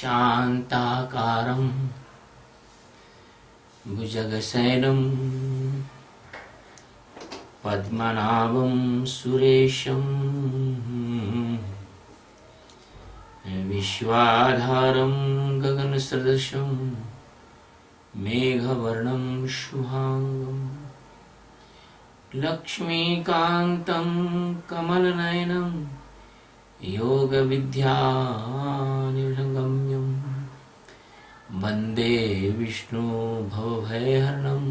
शान्ताकारं भुजगशयनं पद्मनाभं सुरेशं विश्वाधारं गगनसदृशं मेघवर्णं शुभांगं लक्ष्मीकान्तं कमलनयनं योगविद्यानिर्गम्यं वन्दे विष्णु भवभयहरणं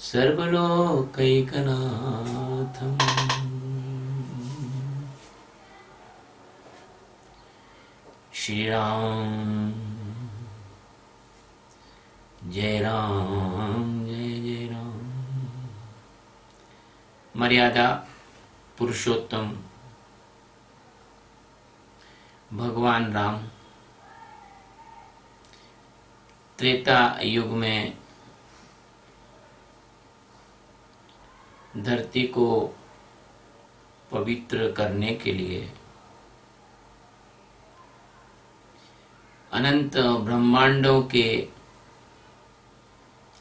सर्वलोकैकनाथम्। श्री राम जय राम जय जय राम। मर्यादा पुरुषोत्तम भगवान राम त्रेता युग में धरती को पवित्र करने के लिए अनंत ब्रह्मांडों के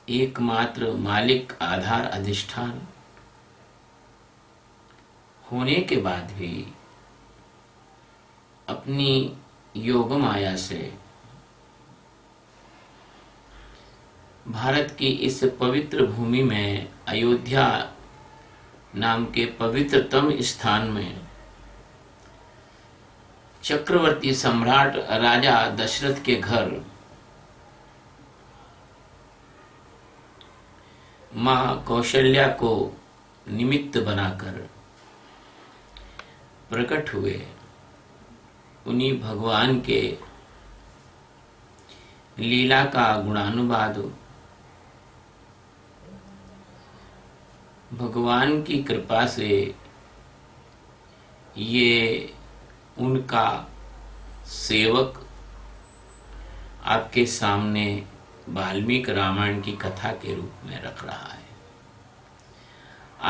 एकमात्र मालिक आधार अधिष्ठान होने के बाद भी अपनी योग माया से भारत की इस पवित्र भूमि में अयोध्या नाम के पवित्रतम स्थान में चक्रवर्ती सम्राट राजा दशरथ के घर माँ कौशल्या को निमित्त बनाकर प्रकट हुए। उन्हीं भगवान के लीला का गुणानुवाद भगवान की कृपा से ये उनका सेवक आपके सामने वाल्मीकि रामायण की कथा के रूप में रख रहा है।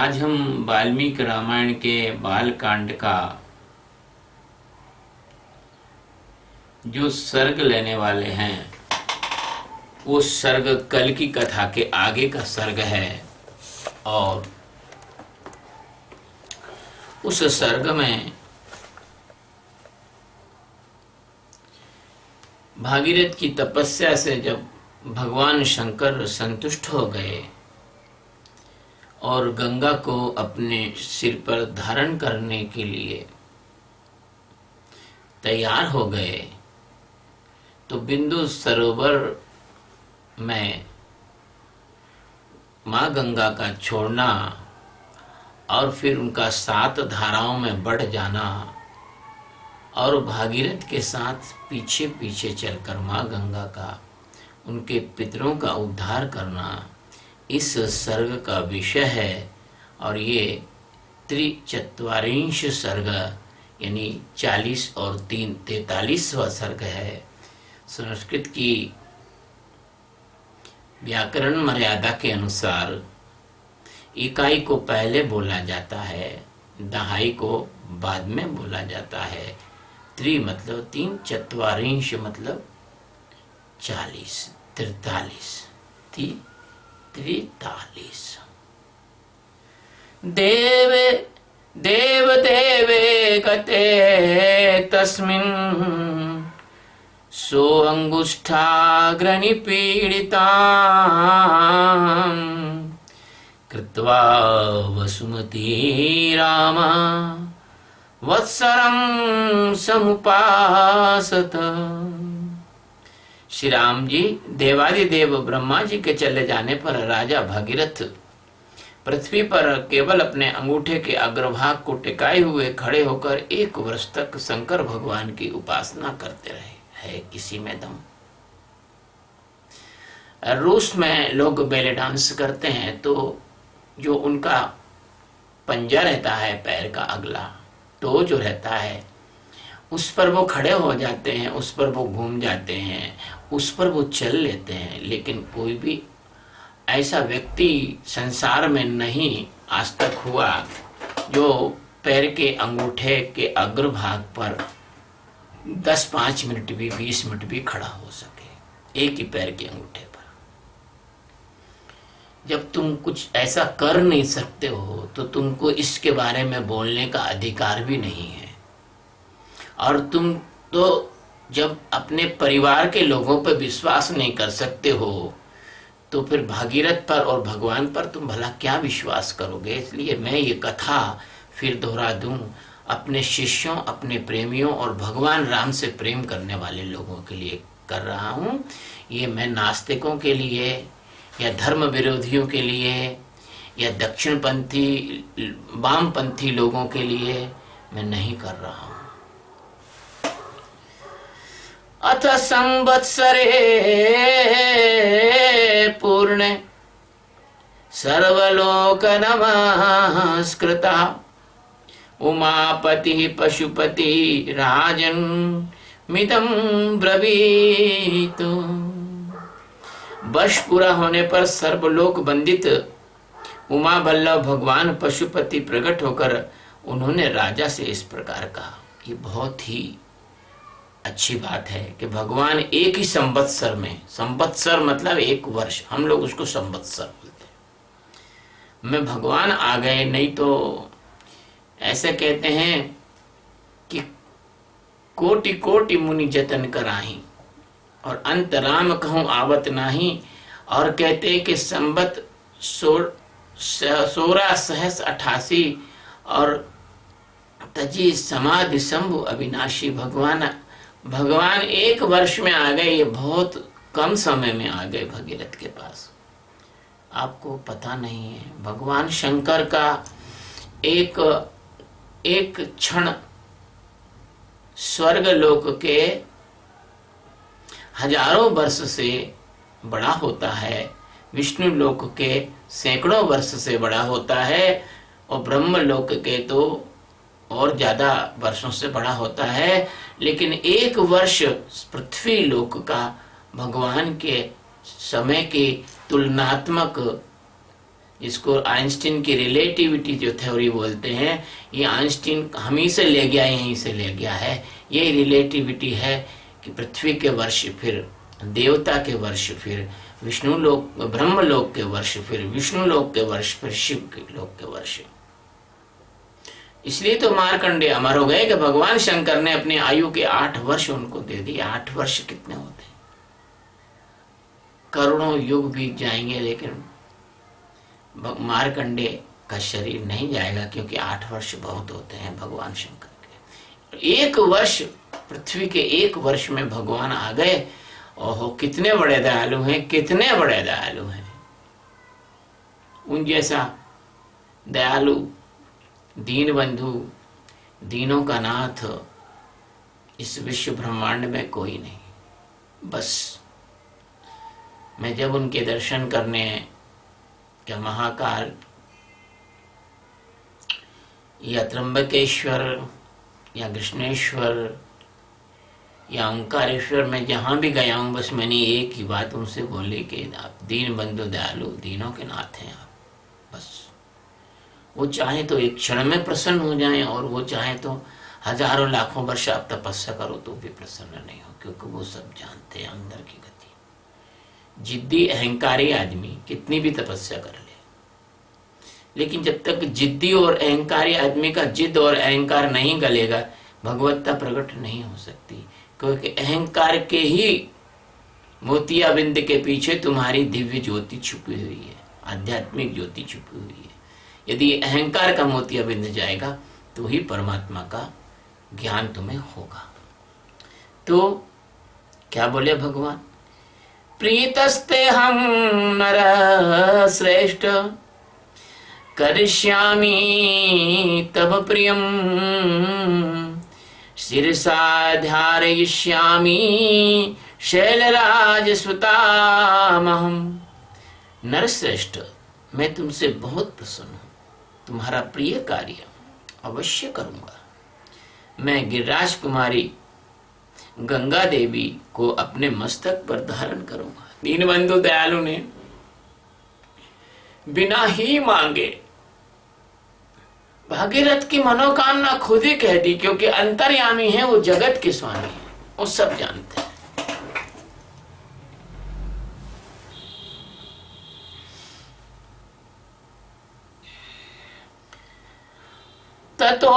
आज हम वाल्मीकि रामायण के बालकांड का जो सर्ग लेने वाले हैं वो सर्ग कल की कथा के आगे का सर्ग है और उस सर्ग में भागीरथ की तपस्या से जब भगवान शंकर संतुष्ट हो गए और गंगा को अपने सिर पर धारण करने के लिए तैयार हो गए तो बिंदु सरोवर में माँ गंगा का छोड़ना और फिर उनका 7 धाराओं में बढ़ जाना और भागीरथ के साथ पीछे पीछे चलकर माँ गंगा का उनके पितरों का उद्धार करना इस सर्ग का विषय है। और ये 43 सर्ग यानी 40 और 3 43वां सर्ग है। संस्कृत की व्याकरण मर्यादा के अनुसार इकाई को पहले बोला जाता है, दहाई को बाद में बोला जाता है। त्रि मतलब 3, 44 मतलब 40, 43 43। देवे देव देवे गते तस्मिन् सो अंगुष्ठाग्रनिपीडितां कृत्वा वसुमती रामा वत्सरं समुपासत। श्री राम जी देवादिदेव ब्रह्मा जी के चले जाने पर राजा भागीरथ पृथ्वी पर केवल अपने अंगूठे के अग्रभाग को टिकाए हुए खड़े होकर 1 वर्ष तक शंकर भगवान की उपासना करते रहे। है किसी में दम। रूस में लोग बेले डांस करते हैं तो जो उनका पंजा रहता है पैर का अगला टो जो रहता है उस पर वो खड़े हो जाते हैं, उस पर वो घूम जाते हैं, उस पर वो चल लेते हैं। लेकिन कोई भी ऐसा व्यक्ति संसार में नहीं आज तक हुआ जो पैर के अंगूठे के अग्रभाग पर 10-5 मिनट भी 20 मिनट भी खड़ा हो सके एक ही पैर के अंगूठे पर। जब तुम कुछ ऐसा कर नहीं सकते हो तो तुमको इसके बारे में बोलने का अधिकार भी नहीं है। और तुम तो जब अपने परिवार के लोगों पर विश्वास नहीं कर सकते हो तो फिर भागीरथ पर और भगवान पर तुम भला क्या विश्वास करोगे। इसलिए मैं ये कथा फिर दोहरा दूं, अपने शिष्यों, अपने प्रेमियों और भगवान राम से प्रेम करने वाले लोगों के लिए कर रहा हूं। ये मैं नास्तिकों के लिए या धर्म विरोधियों के लिए या दक्षिणपंथी वामपंथी लोगों के लिए मैं नहीं कर रहा हूं। अथ संवत्सरे पूर्णे सर्वलोक नमस्कृता उमापति पशुपति राजन मिदं ब्रवीतु। वर्ष पूरा होने पर सर्वलोक वंदित उमा बल्लभ भगवान पशुपति प्रकट होकर उन्होंने राजा से इस प्रकार कहा। ये बहुत ही अच्छी बात है कि भगवान एक ही संवत्सर में, संवत्सर मतलब एक वर्ष, हम लोग उसको संवत्सर बोलते हैं, में भगवान आ गए। नहीं तो ऐसे कहते हैं कि कोटि कोटि मुनि जतन कराही और अंत राम कहूँ आवत नाही। और कहते हैं कि संवत 1688 और तजी समाधि शंभु अविनाशी। भगवान एक वर्ष में आ गए। ये बहुत कम समय में आ गए भगीरथ के पास। आपको पता नहीं है, भगवान शंकर का एक क्षण स्वर्ग लोक के हजारों वर्ष से बड़ा होता है, विष्णु लोक के सैकड़ों वर्ष से बड़ा होता है और ब्रह्म लोक के तो और ज्यादा वर्षों से बड़ा होता है। लेकिन एक वर्ष पृथ्वी लोक का भगवान के समय के तुलनात्मक, इसको आइंस्टीन की रिलेटिविटी जो थ्योरी बोलते हैं, ये आइंस्टीन हम ही से ले गया, यहीं से ले गया है। ये रिलेटिविटी है कि पृथ्वी के वर्ष, फिर देवता के वर्ष, फिर विष्णु लोक ब्रह्म लोक के वर्ष, फिर विष्णु लोक के वर्ष, फिर शिव के लोक के वर्ष। इसलिए तो मार्कंडेय अमर हो गए कि भगवान शंकर ने अपनी आयु के 8 वर्ष उनको दे दिए। 8 वर्ष कितने होते हैं? करोड़ों युग बीत जाएंगे लेकिन मार्कंडेय का शरीर नहीं जाएगा, क्योंकि 8 वर्ष बहुत होते हैं भगवान शंकर के। एक वर्ष, पृथ्वी के एक वर्ष में भगवान आ गए। ओहो, कितने बड़े दयालु हैं, कितने बड़े दयालु हैं। उन जैसा दयालु, दीन बंधु, दीनों का नाथ इस विश्व ब्रह्मांड में कोई नहीं। बस मैं जब उनके दर्शन करने क्या महाकाल या त्र्यंबकेश्वर या कृष्णेश्वर या ओंकारेश्वर में जहाँ भी गया हूँ, बस मैंने एक ही बात उनसे बोली कि आप दीन बंधु दयालु, दीनों के नाथ हैं आप। बस वो चाहे तो एक क्षण में प्रसन्न हो जाएं और वो चाहे तो हजारों लाखों वर्ष आप तपस्या करो तो भी प्रसन्न नहीं हो, क्योंकि वो सब जानते हैं अंदर की गति। जिद्दी अहंकारी आदमी कितनी भी तपस्या कर ले, लेकिन जब तक जिद्दी और अहंकारी आदमी का जिद और अहंकार नहीं गलेगा, भगवत्ता प्रकट नहीं हो सकती। क्योंकि अहंकार के ही मोतियाबिंद के पीछे तुम्हारी दिव्य ज्योति छुपी हुई है, आध्यात्मिक ज्योति छुपी हुई है। यदि अहंकार का मोतियाबिंद जाएगा तो ही परमात्मा का ज्ञान तुम्हें होगा। तो क्या बोले भगवान? प्रीतस्ते हम नर श्रेष्ठ करिष्यामि तव प्रियम शिरसा ध्यारयिष्यामि शैलराज सुतामहम। नरश्रेष्ठ, मैं तुमसे बहुत प्रसन्न हूँ, तुम्हारा प्रिय कार्य अवश्य करूँगा। मैं गिरिराज कुमारी गंगा देवी को अपने मस्तक पर धारण करूँगा। दीनबंधु दयालु ने बिना ही मांगे भागीरथ की मनोकामना खुद ही कह दी, क्योंकि अंतर्यामी है वो, जगत के स्वामी है। वो सब जानते हैं। ततो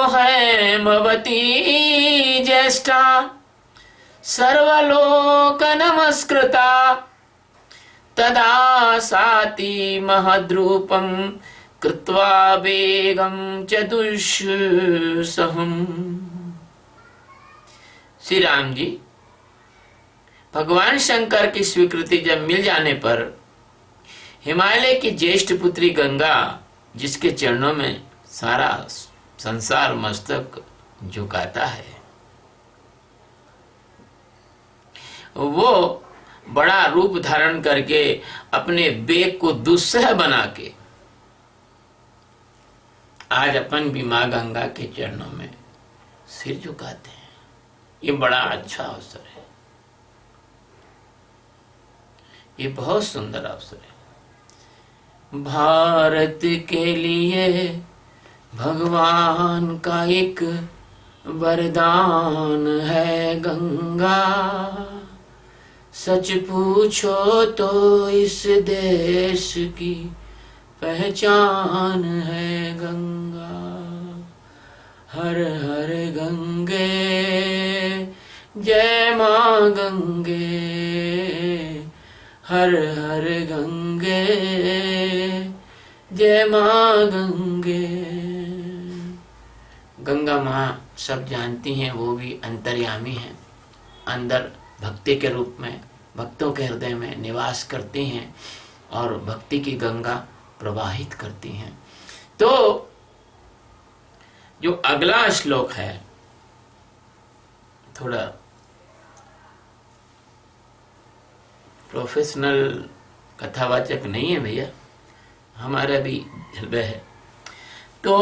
हेमवती ज्येष्ठा सर्वलोक नमस्कृता तदा साति महद्रूपम कृत्वा वेगम च दुःसहम्। श्री राम जी भगवान शंकर की स्वीकृति जब मिल जाने पर हिमालय की ज्येष्ठ पुत्री गंगा, जिसके चरणों में सारा संसार मस्तक झुकाता है, वो बड़ा रूप धारण करके अपने बेग को दुस्सह बना के आज अपन भी मां गंगा के चरणों में सिर झुकाते हैं। ये बड़ा अच्छा अवसर है, ये बहुत सुंदर अवसर है। भारत के लिए भगवान का एक वरदान है गंगा, सच पूछो तो इस देश की पहचान है गंगा। हर हर गंगे जय मां गंगे, हर हर गंगे जय मां गंगे। गंगा माँ सब जानती हैं, वो भी अंतर्यामी हैं, अंदर भक्ति के रूप में भक्तों के हृदय में निवास करती हैं और भक्ति की गंगा प्रवाहित करती हैं। तो जो अगला श्लोक है थोड़ा प्रोफेशनल कथावाचक नहीं है भैया, हमारा भी हृदय है। तो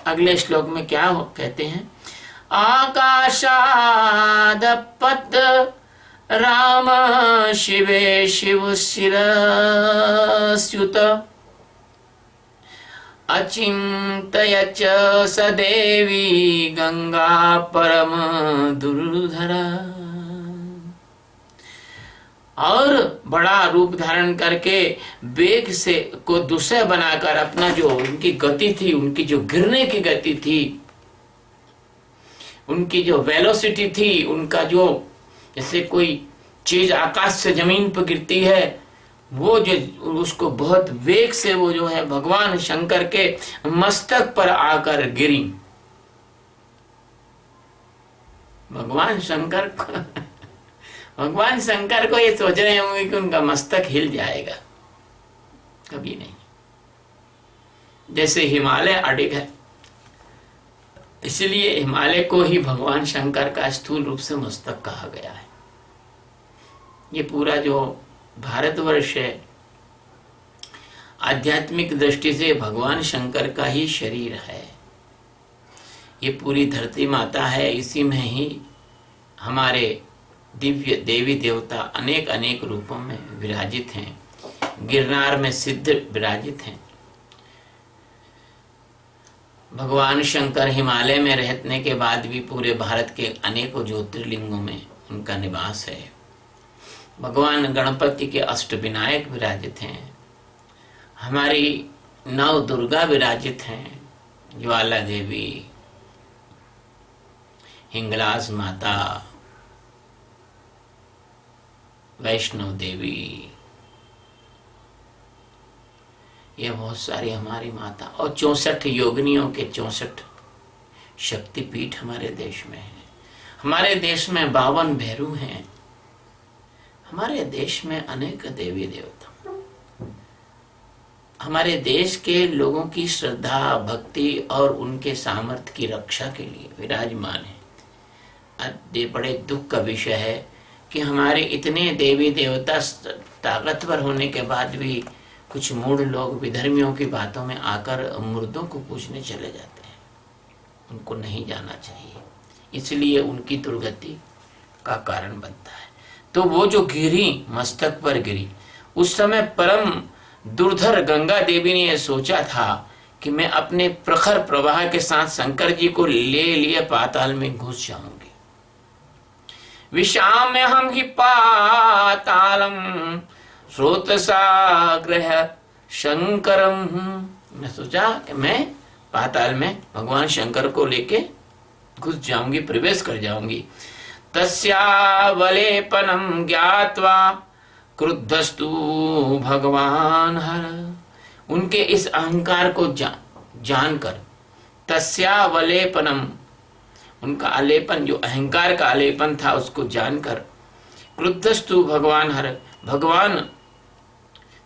अगले श्लोक में क्या कहते हैं, आकाशादपत राम शिवे शिव शिरस्युत अचिंतय च सदेवी गंगा परम दुर्धरा। और बड़ा रूप धारण करके वेग से को दुस्सह बनाकर अपना जो उनकी गति थी, उनकी जो गिरने की गति थी, उनकी जो वेलोसिटी थी, उनका जो जैसे कोई चीज आकाश से जमीन पर गिरती है, वो जो उसको बहुत वेग से वो जो है भगवान शंकर के मस्तक पर आकर गिरी। भगवान शंकर को ये सोच रहे होंगे कि उनका मस्तक हिल जाएगा, कभी नहीं। जैसे हिमालय अडिग है, इसलिए हिमालय को ही भगवान शंकर का स्थूल रूप से मस्तक कहा गया है। ये पूरा जो भारतवर्ष है आध्यात्मिक दृष्टि से भगवान शंकर का ही शरीर है। ये पूरी धरती माता है, इसी में ही हमारे दिव्य देवी देवता अनेक अनेक रूपों में विराजित हैं। गिरनार में सिद्ध विराजित हैं। भगवान शंकर हिमालय में रहने के बाद भी पूरे भारत के अनेकों ज्योतिर्लिंगों में उनका निवास है। भगवान गणपति के अष्टविनायक विराजित हैं। हमारी नव दुर्गा विराजित हैं, ज्वाला देवी, हिंगलाज माता, वैष्णव देवी, ये बहुत सारी हमारी माता, और 64 योगिनियों के 64 शक्तिपीठ हमारे देश में है। हमारे देश में 52 भैरू हैं। हमारे देश में अनेक देवी देवता, हमारे देश के लोगों की श्रद्धा भक्ति और उनके सामर्थ्य की रक्षा के लिए विराजमान है। ये बड़े दुख का विषय है कि हमारे इतने देवी देवता ताकतवर होने के बाद भी कुछ मूढ़ लोग विधर्मियों की बातों में आकर मुर्दों को पूजने चले जाते हैं। उनको नहीं जाना चाहिए, इसलिए उनकी दुर्गति का कारण बनता है। तो वो जो गिरी, मस्तक पर गिरी, उस समय परम दुर्धर गंगा देवी ने यह सोचा था कि मैं अपने प्रखर प्रवाह के साथ शंकर जी को ले लिए पाताल में घुस जाऊंगी। विशाम्य हम ही पातालम स्रोतसाग्रह शंकरम। मैं सोचा कि मैं पाताल में भगवान शंकर को लेके घुस जाऊंगी, प्रवेश कर जाऊंगी। तस्यावलेपनम ज्ञात्वा क्रुद्धस्तु भगवान हर। उनके इस अहंकार को जानकर, तस्यावलेपनम, उनका आलेपन, जो अहंकार का आलेपन था, उसको जानकर क्रुद्धस्तु भगवान हर, भगवान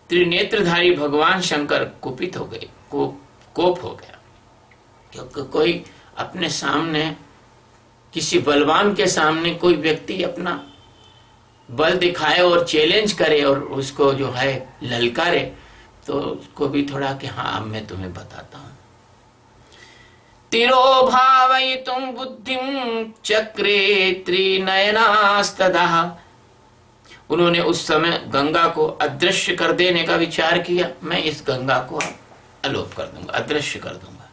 त्रिनेत्रधारी भगवान शंकर कुपित हो गए, कोप हो गया। क्योंकि कोई अपने सामने, किसी बलवान के सामने कोई व्यक्ति अपना बल दिखाए और चैलेंज करे और उसको जो है ललकारे, तो उसको भी थोड़ा कि हाँ अब मैं तुम्हें बताता हूं। तिरोभावयितुं बुद्धिं चक्रे त्रिनयनास्तदा। उन्होंने उस समय गंगा को अदृश्य कर देने का विचार किया। मैं इस गंगा को अलोप कर दूंगा, अदृश्य कर दूंगा।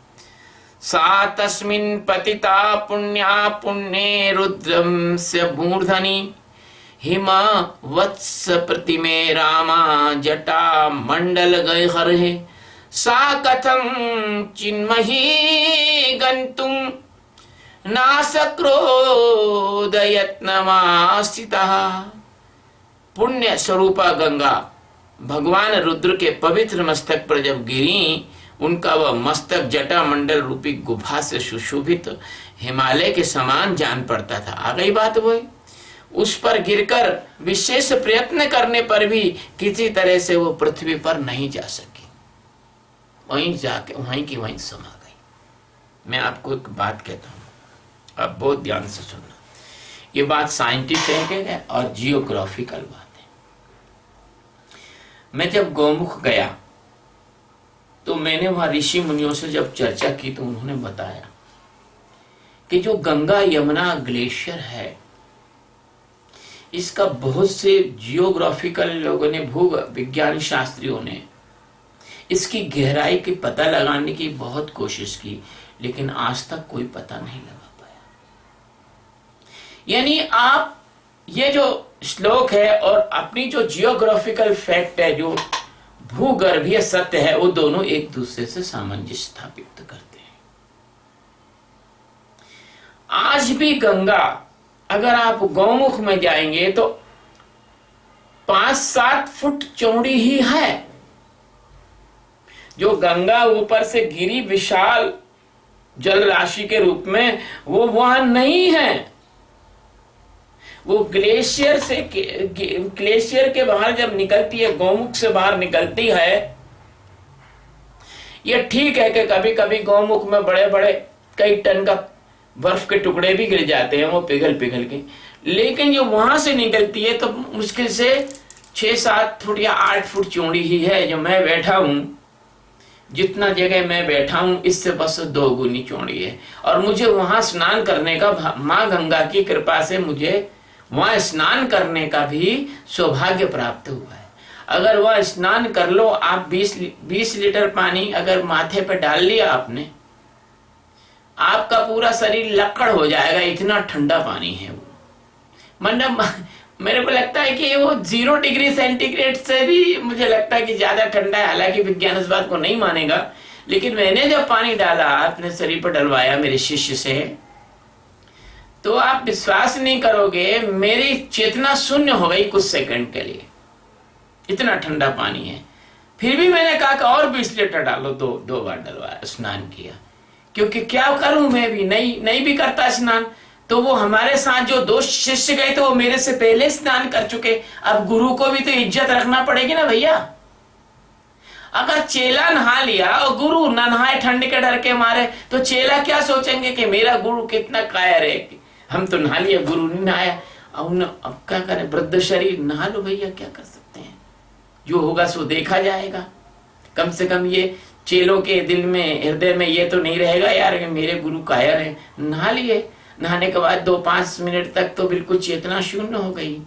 सा तस्मिन् पतिता पुण्या पुण्ये रुद्रम से मूर्धनि हिमा वत्स प्रतिमे रामा जटा मंडल गए हरे। सा कथम चिन्मही गंतुम नासक्रोदयत्नमास्थिता। पुण्य स्वरूपा गंगा भगवान रुद्र के पवित्र मस्तक पर जब गिरी, उनका वह मस्तक जटा मंडल रूपी गुफा से सुशोभित हिमालय के समान जान पड़ता था। आ गई बात वही, उस पर गिरकर विशेष प्रयत्न करने पर भी किसी तरह से वो पृथ्वी पर नहीं जा सकी, वहीं जाके वहीं की वहीं समा गई। मैं आपको एक बात कहता हूँ, आप बहुत ध्यान से सुनना। ये बात साइंटिफिक है और जियोग्राफिकल बात है। मैं जब गौमुख गया तो मैंने वहां ऋषि मुनियों से जब चर्चा की तो उन्होंने बताया कि जो गंगा यमुना ग्लेशियर है, इसका बहुत से जियोग्राफिकल लोगों ने, भू विज्ञान शास्त्रियों ने इसकी गहराई की पता लगाने की बहुत कोशिश की, लेकिन आज तक कोई पता नहीं लगा पाया। यानी आप ये जो श्लोक है और अपनी जो जियोग्राफिकल फैक्ट है, जो भूगर्भीय सत्य है, वो दोनों एक दूसरे से सामंजस्य स्थापित करते हैं। आज भी गंगा, अगर आप गौमुख में जाएंगे तो 5-7 फुट चौड़ी ही है। जो गंगा ऊपर से गिरी विशाल जल राशि के रूप में, वो वहां नहीं है। वो ग्लेशियर से, ग्लेशियर के बाहर जब निकलती है, गौमुख से बाहर निकलती है। ये ठीक है कि कभी कभी गौमुख में बड़े बड़े कई टन का बर्फ के टुकड़े भी गिर जाते हैं, वो पिघल के, लेकिन जो वहां से निकलती है तो मुश्किल से 6-7 फुट या 8 फुट चौड़ी ही है। जो मैं बैठा हूं, जितना जगह मैं बैठा हूं, इससे बस 2 गुनी चौड़ी है। और मुझे वहां स्नान करने का, माँ गंगा की कृपा से मुझे वहां स्नान करने का भी सौभाग्य प्राप्त हुआ है। अगर वह स्नान कर लो आप, 20 लीटर पानी अगर माथे पे डाल लिया आपने, आपका पूरा शरीर लकड़ हो जाएगा, इतना ठंडा पानी है वो। मतलब मेरे को लगता है कि वो 0 डिग्री सेंटीग्रेड से भी मुझे लगता है कि ज्यादा ठंडा है। हालांकि विज्ञान इस बात को नहीं मानेगा, लेकिन मैंने जब पानी डाला, अपने शरीर पर डलवाया मेरे शिष्य से, तो आप विश्वास नहीं करोगे, मेरी चेतना शून्य हो गई कुछ सेकंड के लिए, इतना ठंडा पानी है। फिर भी मैंने कहा कि और 20 लीटर डालो, 2 बार डलवाया, स्नान किया। क्योंकि क्या करूं, मैं भी नहीं भी करता स्नान। तो वो हमारे साथ जो 2 शिष्य गए थे, वो मेरे से पहले स्नान कर चुके। अब गुरु को भी तो इज्जत रखना पड़ेगी ना भैया। अगर चेला नहा लिया और गुरु न नहाए ठंड के डर के मारे, तो चेला क्या सोचेंगे कि मेरा गुरु कितना कायर है, हम तो नहा लिया, गुरु नहीं नहाया। अब क्या करें, वृद्ध शरीर, नहा लो भैया, क्या कर सकते हैं। जो होगा सो देखा जाएगा। कम से कम ये चेलों के दिल में, हृदय में ये तो नहीं रहेगा यार कि मेरे गुरु कायर है। नहा लिए, नहाने के बाद 2-5 मिनट तक तो बिल्कुल चेतना शून्य हो गई,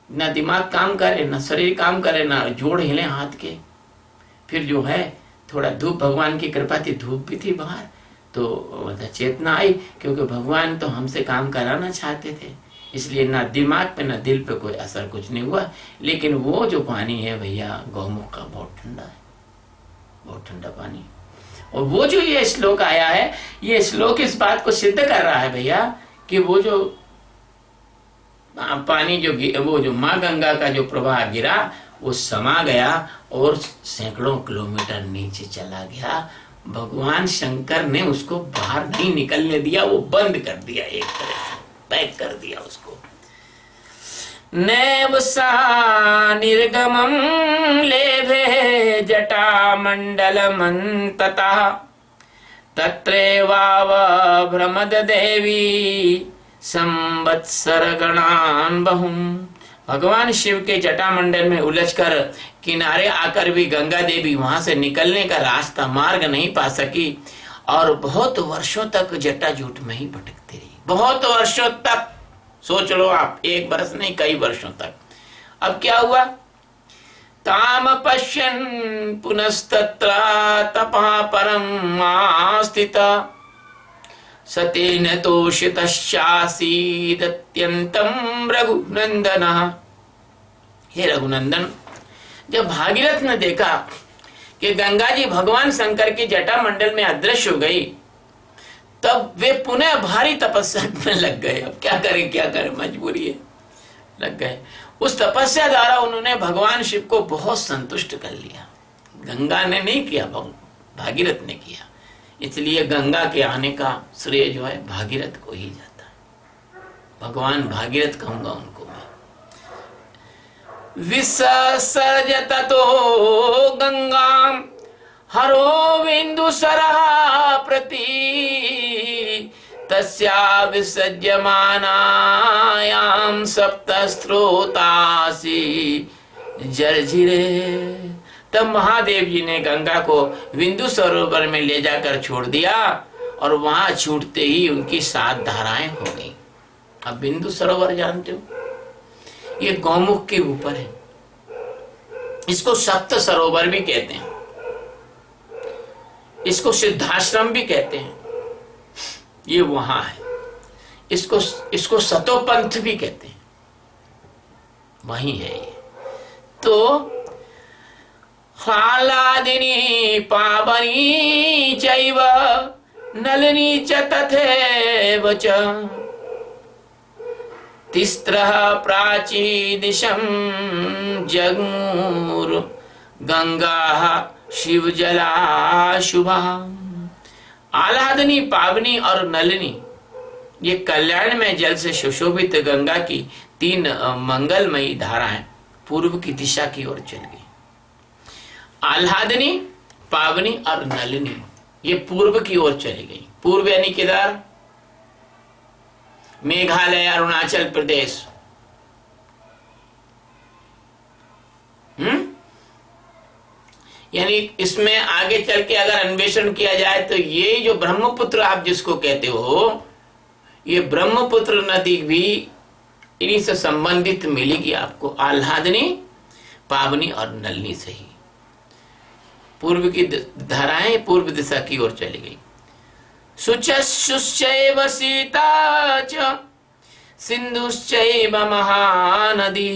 ना दिमाग काम करे, ना शरीर काम करे, ना जोड़ हिले हाथ के। फिर जो है थोड़ा धूप, भगवान की कृपा थी, धूप भी थी बाहर, तो चेतना आई। क्योंकि भगवान तो हमसे काम कराना चाहते थे, इसलिए ना दिमाग पे ना दिल पे कोई असर कुछ नहीं हुआ। लेकिन वो जो पानी है भैया गौमुख का, बहुत ठंडा है, बहुत ठंडा पानी। और वो जो ये श्लोक आया है, ये श्लोक इस बात को सिद्ध कर रहा है भैया कि वो जो पानी वो जो माँ गंगा का जो प्रवाह गिरा वो समा गया और सैकड़ों किलोमीटर नीचे चला गया। भगवान शंकर ने उसको बाहर नहीं निकलने दिया, वो बंद कर दिया, एक तरह से पैक कर दिया उसको। नैव सा निर्गमं लेभे जटा मंडलमन्ततः तत्रैवाव भ्रमद देवी संवत्सर गणान बहुम। भगवान शिव के जटा मंडल में उलझकर किनारे आकर भी गंगा देवी वहां से निकलने का रास्ता मार्ग नहीं पा सकी और बहुत वर्षों तक जटाजूट में ही भटकती रही, बहुत वर्षों तक। सोच लो आप, एक बरस नहीं, कई वर्षों तक। अब क्या हुआ? ताम पश्यन् पुनस्तत्र तपः परम आस्थिता सतेन तोषितश्चासीदत्यन्तं रघुनंदनः। हे रघुनंदन, जब भागीरथ ने देखा कि गंगा जी भगवान शंकर की जटा मंडल में अदृश्य हो गई, तब वे पुनः भारी तपस्या में लग गए। अब क्या करें, मजबूरी है, लग गए। उस तपस्या द्वारा उन्होंने भगवान शिव को बहुत संतुष्ट कर लिया। गंगा ने नहीं किया, भागीरथ ने किया। इसलिए गंगा के आने का श्रेय जो है भागीरथ को ही जाता है। भगवान भागीरथ कहूंगा उनको मैं। विसर्जत तो गंगा हरो बिंदुसरः प्रति तस्या विसर्जमानायां सप्तस्रोतासि जर्जिरे। तब महादेव जी ने गंगा को बिंदु सरोवर में ले जाकर छोड़ दिया और वहां छूटते ही उनकी 7 धाराएं हो गई। अब बिंदु सरोवर जानते हो, ये गौमुख के ऊपर है। इसको सप्त सरोवर भी कहते हैं, इसको सिद्धाश्रम भी कहते हैं, ये वहां है। इसको सतोपंथ भी कहते हैं, वही है ये। तो आह्लादिनी पावनी चैव नलिनी च तथैव च तिस्रः प्राचीदिशं जग्मुर गंगा शिवजला शुभा। आह्लादिनी, पावनी और नलिनी, ये कल्याण में जल से सुशोभित गंगा की 3 मंगलमयी धाराएं पूर्व की दिशा की ओर चल गई। आह्लादिनी, पावनी और नलिनी ये पूर्व की ओर चली गई। पूर्व यानी किधर? मेघालय, अरुणाचल प्रदेश। यानी इसमें आगे चल के अगर अन्वेषण किया जाए तो ये जो ब्रह्मपुत्र आप जिसको कहते हो, ये ब्रह्मपुत्र नदी भी इन्हीं से संबंधित मिलेगी आपको। आह्लादिनी, पावनी और नलिनी से ही पूर्व की धाराएं पूर्व दिशा की ओर चली गई। शुचैव सीता च सिंधुश्चैव महानदी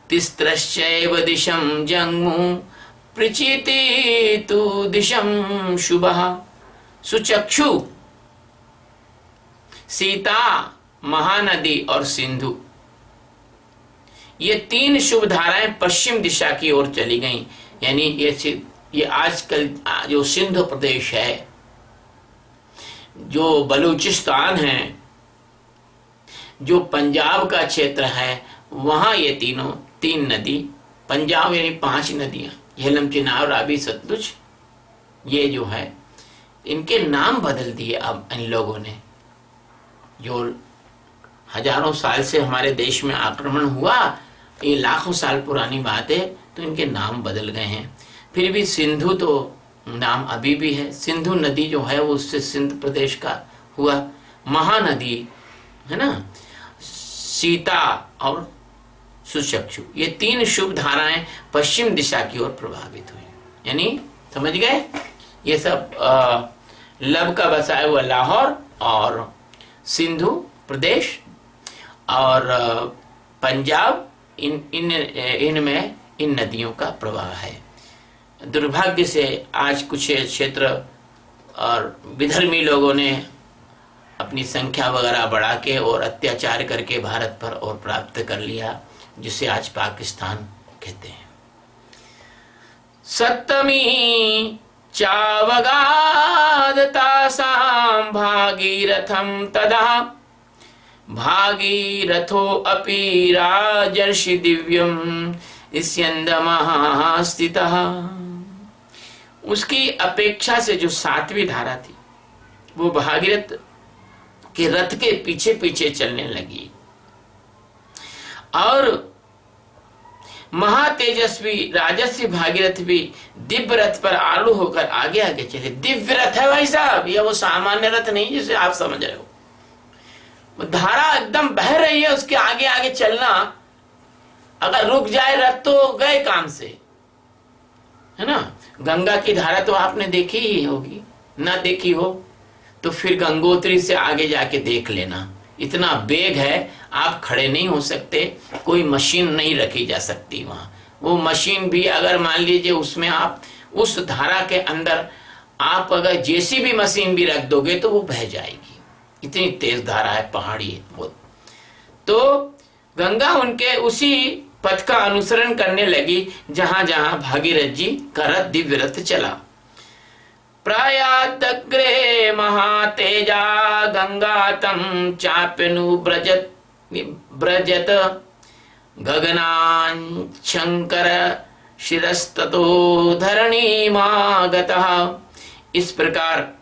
तिस्रश्चैव दिशं जग्मु प्रचीति तु दिशं शुभः। सुचक्षु, सीता, महानदी और सिंधु, ये 3 शुभ धाराएं पश्चिम दिशा की ओर चली गईं। यानी ये आजकल जो सिंध प्रदेश है, जो बलूचिस्तान है, जो पंजाब का क्षेत्र है, वहां ये 3 नदी, पंजाब यानी 5 नदियां, झेलम, चिनाब, रावी, सतलुज, ये जो है इनके नाम बदल दिए अब इन लोगों ने। जो हजारों साल से हमारे देश में आक्रमण हुआ, ये लाखों साल पुरानी बात है, तो इनके नाम बदल गए हैं। फिर भी सिंधु तो नाम अभी भी है। सिंधु नदी जो है वो उससे सिंध प्रदेश का हुआ। महानदी है ना, सीता और सुचक्षु, ये 3 शुभ धाराएं पश्चिम दिशा की ओर प्रभावित हुई। यानी समझ गए, ये सब लब का बसाया हुआ लाहौर और सिंधु प्रदेश और पंजाब, इनमें इन नदियों का प्रवाह है। दुर्भाग्य से आज कुछ क्षेत्र और विधर्मी लोगों ने अपनी संख्या वगैरह बढ़ा के और अत्याचार करके भारत पर और प्राप्त कर लिया, जिसे आज पाकिस्तान कहते हैं। सप्तमी चावगादतासां भागीरथं तदा भागीरथो अपि राजर्षि दिव्यम स्यन्दमः स्थितः। उसकी अपेक्षा से जो 7वीं धारा थी वो भागीरथ के रथ के पीछे पीछे चलने लगी और महातेजस्वी राजर्षि भागीरथ भी दिव्य रथ पर आरूढ़ होकर आगे आगे चले। दिव्य रथ है भाई साहब, यह वो सामान्य रथ नहीं जिसे आप समझ रहे हो। धारा एकदम बह रही है, उसके आगे आगे चलना, अगर रुक जाए रथ तो गए काम से, है ना। गंगा की धारा तो आपने देखी ही होगी, ना देखी हो तो फिर गंगोत्री से आगे जाके देख लेना। इतना वेग है, आप खड़े नहीं हो सकते, कोई मशीन नहीं रखी जा सकती वहां। वो मशीन भी अगर मान लीजिए उसमें आप उस धारा के अंदर आप अगर जेसीबी मशीन भी रख दोगे तो वो बह जाएगी, इतनी तेज धारा है, पहाड़ी है बहुत। तो गंगा उनके उसी पथ का अनुसरण करने लगी जहां जहां भागीरथ जी का रथ दिव्य रथ चला। प्रायादग्रे महातेजा गंगा तम चाप्यनु ब्रजत गगनां शंकर शिरस्ततो धरणीमागतः। इस प्रकार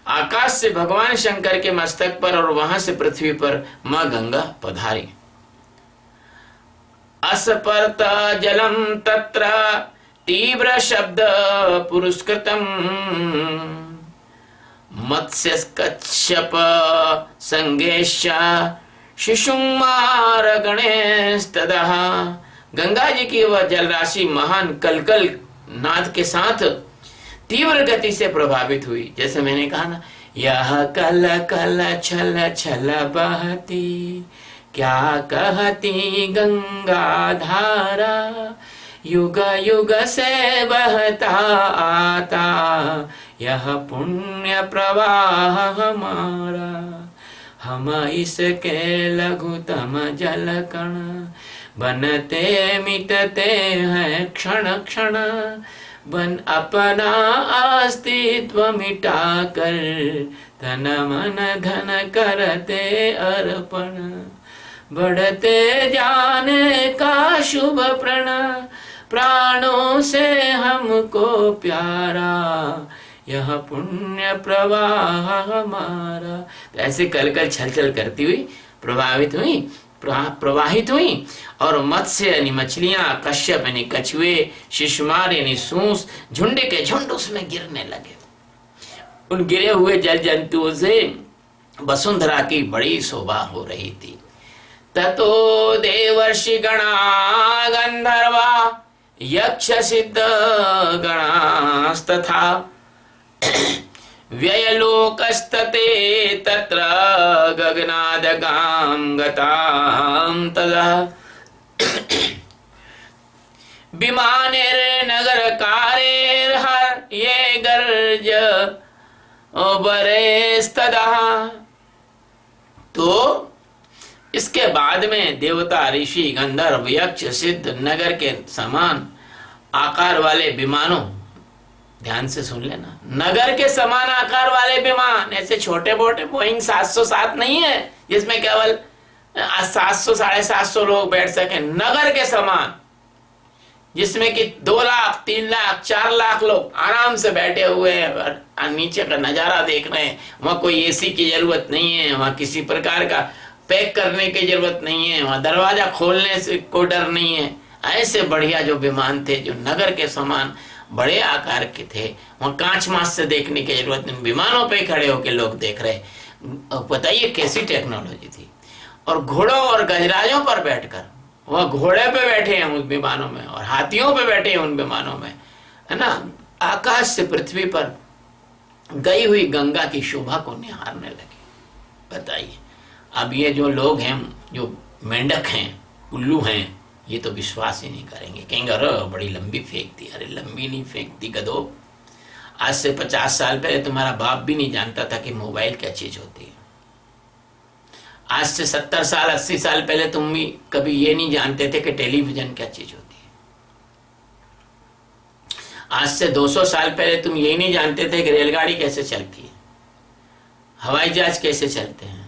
आकाश से भगवान शंकर के मस्तक पर और वहां से पृथ्वी पर मां गंगा पधारी। असपर्त जलम तत्र तीव्र शब्द पुरस्कृतम मत्स्य कच्छप संगेश शिशुमार गणेस्तदा। गंगा जी की वह जलराशि महान कलकल नाद के साथ तीव्र गति से प्रभावित हुई। जैसे मैंने कहा ना, यह कल कल छल छल बहती, क्या कहती गंगा धारा, युग युग से बहता आता यह पुण्य प्रवाह हमारा। हम इसके लघुतम जल कण, बनते मिटते हैं क्षण क्षण, बन अपना अस्तित्व मिटा कर तन मन धन करते अर्पण। बढ़ते जाने का शुभ प्रण, प्राणों से हमको प्यारा, यह पुण्य प्रवाह हमारा। तो ऐसे कल कल छल छल करती हुई प्रवाहित हुई और मत्स्य यानी मछलियां, कश्यप यानी कछुए, शिशुमार यानी सूस, झुंड के झुंड उसमें गिरने लगे। उन गिरे हुए जल जंतुओं से वसुंधरा की बड़ी शोभा हो रही थी। ततो देवर्षि गणा गंधर्वा यक्ष सिद्ध गणास्तथा व्ययलोकस्तते तत्र गगनादगां गतां तदा। विमानेर्नगरकारेर्हर ये गर्ज बरेस्तदा। तो इसके बाद में देवता, ऋषि, गंधर्व, यक्ष, सिद्ध नगर के समान आकार वाले विमानों, ध्यान से सुन लेना, नगर के समान आकार वाले विमान, ऐसे छोटे मोटे बोइंग 707 नहीं है जिसमें केवल 700 750 लोग बैठ सके। नगर के समान जिसमें कि 2 लाख 3 लाख 4 लाख लोग आराम से बैठे हुए हैं और नीचे का नजारा देख रहे हैं। वहां कोई एसी की जरूरत नहीं है, वहां किसी प्रकार का पैक करने की जरूरत नहीं है, वहां दरवाजा खोलने से कोई डर नहीं है। ऐसे बढ़िया जो विमान थे, जो नगर के समान बड़े आकार के थे, वहां कांच मास से देखने की जरूरत नहीं, विमानों पे खड़े होके लोग देख रहे। बताइए कैसी टेक्नोलॉजी थी। और घोड़ों और गजराजों पर बैठकर, वह घोड़े पे बैठे हैं उन विमानों में और हाथियों पे बैठे हैं उन विमानों में, है ना। आकाश से पृथ्वी पर गई हुई गंगा की शोभा को निहारने लगे। बताइए। अब ये जो लोग हैं, जो मेंढक हैं, उल्लू हैं, ये तो विश्वास ही नहीं करेंगे, कहेंगे अरे बड़ी लंबी फेंकती। अरे लंबी नहीं फेंकती गधो। आज से 50 साल पहले तुम्हारा बाप भी नहीं जानता था कि मोबाइल क्या चीज होती है। आज से 70 साल 80 साल पहले तुम भी कभी ये नहीं जानते थे कि टेलीविजन क्या चीज होती है। आज से 200 साल पहले तुम ये नहीं जानते थे कि रेलगाड़ी कैसे चलती है, हवाई जहाज कैसे चलते हैं,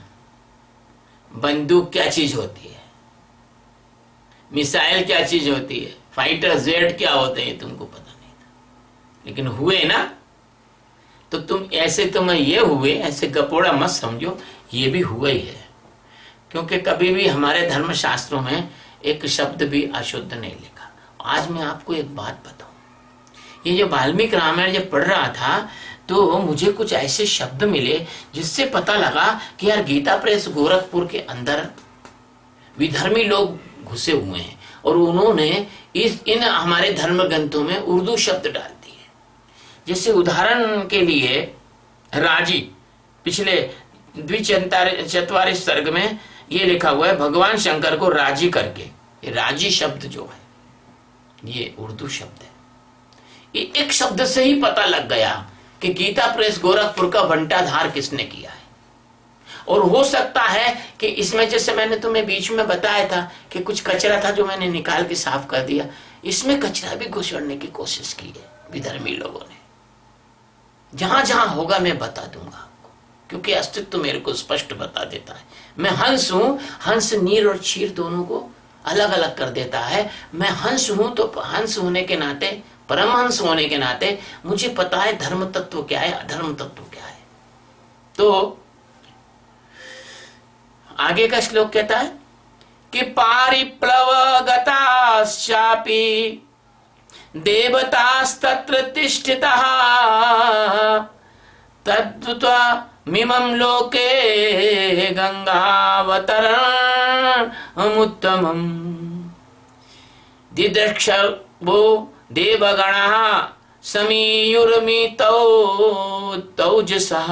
बंदूक क्या चीज होती है, मिसाइल क्या चीज होती है, फाइटर जेट क्या होते हैं, तुमको पता नहीं था। लेकिन हुए ना, तो तुम ऐसे तुम ये हुए, ऐसे गपोड़ा मत समझो, ये भी हुआ ही है। क्योंकि कभी भी हमारे धर्म शास्त्रों में एक शब्द भी अशुद्ध नहीं लिखा। आज मैं आपको एक बात बताऊं, ये जो वाल्मीकि रामायण जब पढ़ रहा था तो मुझे कुछ ऐसे शब्द मिले जिससे पता लगा कि यार गीता प्रेस गोरखपुर के अंदर विधर्मी लोग घुसे हुए हैं और उन्होंने इन हमारे धर्म ग्रंथों में उर्दू शब्द डाल दिए। जैसे उदाहरण के लिए राजी, पिछले द्विचत्वारिश सर्ग में ये लिखा हुआ है, भगवान शंकर को राजी करके। ये राजी शब्द जो है ये उर्दू शब्द है। ये एक शब्द से ही पता लग गया कि गीता प्रेस गोरखपुर का बंटाधार किसने किया है। और हो सकता है कि इसमें, जैसे मैंने तुम्हें बीच में बताया था कि कुछ कचरा था जो मैंने निकाल के साफ कर दिया, इसमें कचरा भी घुसड़ने की कोशिश की है विधर्मी लोगों ने। जहां जहां होगा मैं बता दूंगा आपको, क्योंकि अस्तित्व मेरे को स्पष्ट बता देता है। मैं हंस हूं, हंस नीर और क्षीर दोनों को अलग अलग कर देता है। मैं हंस हूं तो हंस होने के नाते, परमहंस होने के नाते मुझे पता है धर्म तत्व क्या है, अधर्म तत्व क्या है। तो आगे का श्लोक कहता है कि पारिप्लव गताश्चापि देवतास्तत्र तिष्ठितः तद्वत्मिमं लोके गंगावतरणमुत्तमम् दिदृक्षवो देवगणः समीयुर्मितौ तौजसः।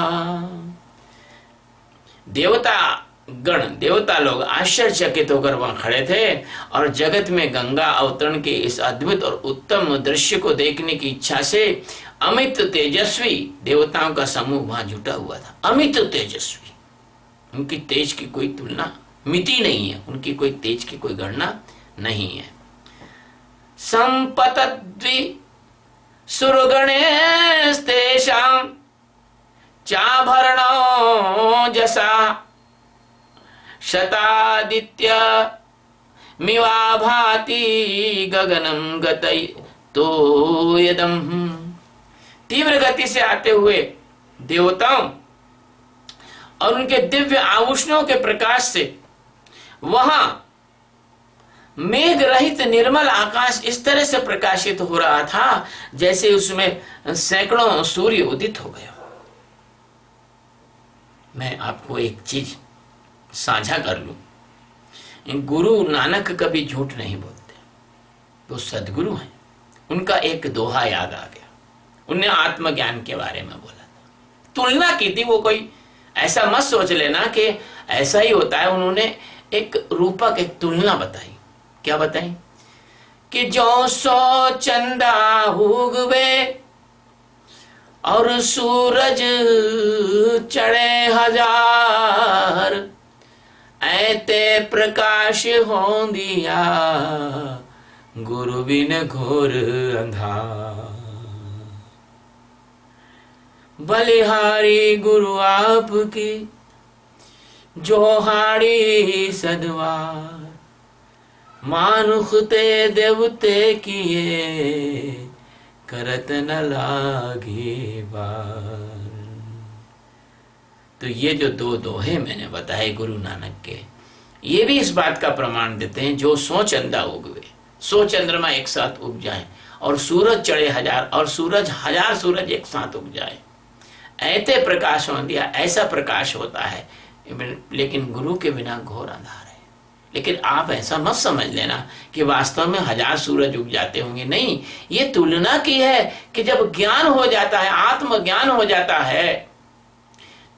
देवता लोग आश्चर्यचकित होकर वहां खड़े थे और जगत में गंगा अवतरण के इस अद्भुत और उत्तम दृश्य को देखने की इच्छा से अमित तेजस्वी देवताओं का समूह वहां जुटा हुआ था। अमित तेजस्वी, उनकी तेज की कोई तुलना, मिति नहीं है, उनकी कोई तेज की कोई गणना नहीं है। संपतद्वि सुरगणेस्तेषां चाभरणो जसा शतादित्य मिवाभाति गगनम गतै तो यदम। तीव्र गति से आते हुए देवताओं और उनके दिव्य आभूषणों के प्रकाश से वहां मेघ रहित निर्मल आकाश इस तरह से प्रकाशित हो रहा था जैसे उसमें सैकड़ों सूर्य उदित हो गए। मैं आपको एक चीज साझा कर लूं, गुरु नानक कभी झूठ नहीं बोलते, वो सदगुरु हैं। उनका एक दोहा याद आ गया, उन्हें आत्मज्ञान के बारे में बोला था, तुलना की थी। वो कोई ऐसा मत सोच लेना कि ऐसा ही होता है। उन्होंने एक रूपक, एक तुलना बताई। क्या बताई कि जो 100 चंदा उगवे और सूरज चढ़े 1000, ऐते प्रकाश हो दिया गुरु बिन घोर अंधार। बलिहारी गुरु आपकी जोहाड़ी सदवार, मानुख ते देवते किए करत न लागे बार। तो ये जो दो दोहे मैंने बताए गुरु नानक के, ये भी इस बात का प्रमाण देते हैं, जो 100 चंदा उगवे, 100 चंद्रमा एक साथ उग जाए और सूरज चढ़े 1000 और सूरज 1000 सूरज एक साथ उग जाए, ऐते प्रकाश हो दिया, ऐसा प्रकाश होता है। लेकिन गुरु के बिना घोर अंधार है। लेकिन आप ऐसा मत समझ लेना कि वास्तव में 1000 सूरज उग जाते होंगे, नहीं। ये तुलना की है कि जब ज्ञान हो जाता है, आत्मज्ञान हो जाता है,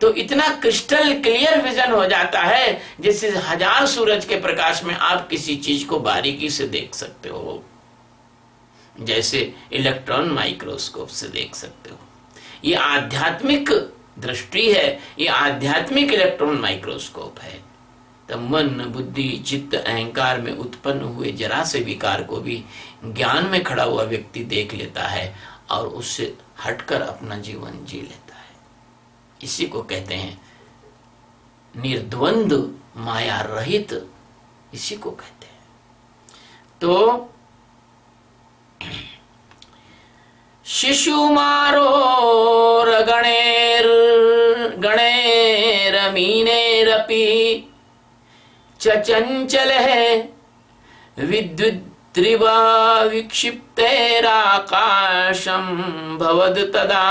तो इतना क्रिस्टल क्लियर विजन हो जाता है जैसे हजार सूरज के प्रकाश में आप किसी चीज को बारीकी से देख सकते हो, जैसे इलेक्ट्रॉन माइक्रोस्कोप से देख सकते हो। ये आध्यात्मिक दृष्टि है, ये आध्यात्मिक इलेक्ट्रॉन माइक्रोस्कोप है। तब मन बुद्धि चित्त अहंकार में उत्पन्न हुए जरा से विकार को भी ज्ञान में खड़ा हुआ व्यक्ति देख लेता है और उससे हटकर अपना जीवन जी लेता है। इसी को कहते हैं निर्द्वंद माया रहित, इसी को कहते हैं। तो शिशुमारो गणेरमीनेरपि चंचल है विद्युद्रिवा विक्षिप्तैराकाशं भवद तदा।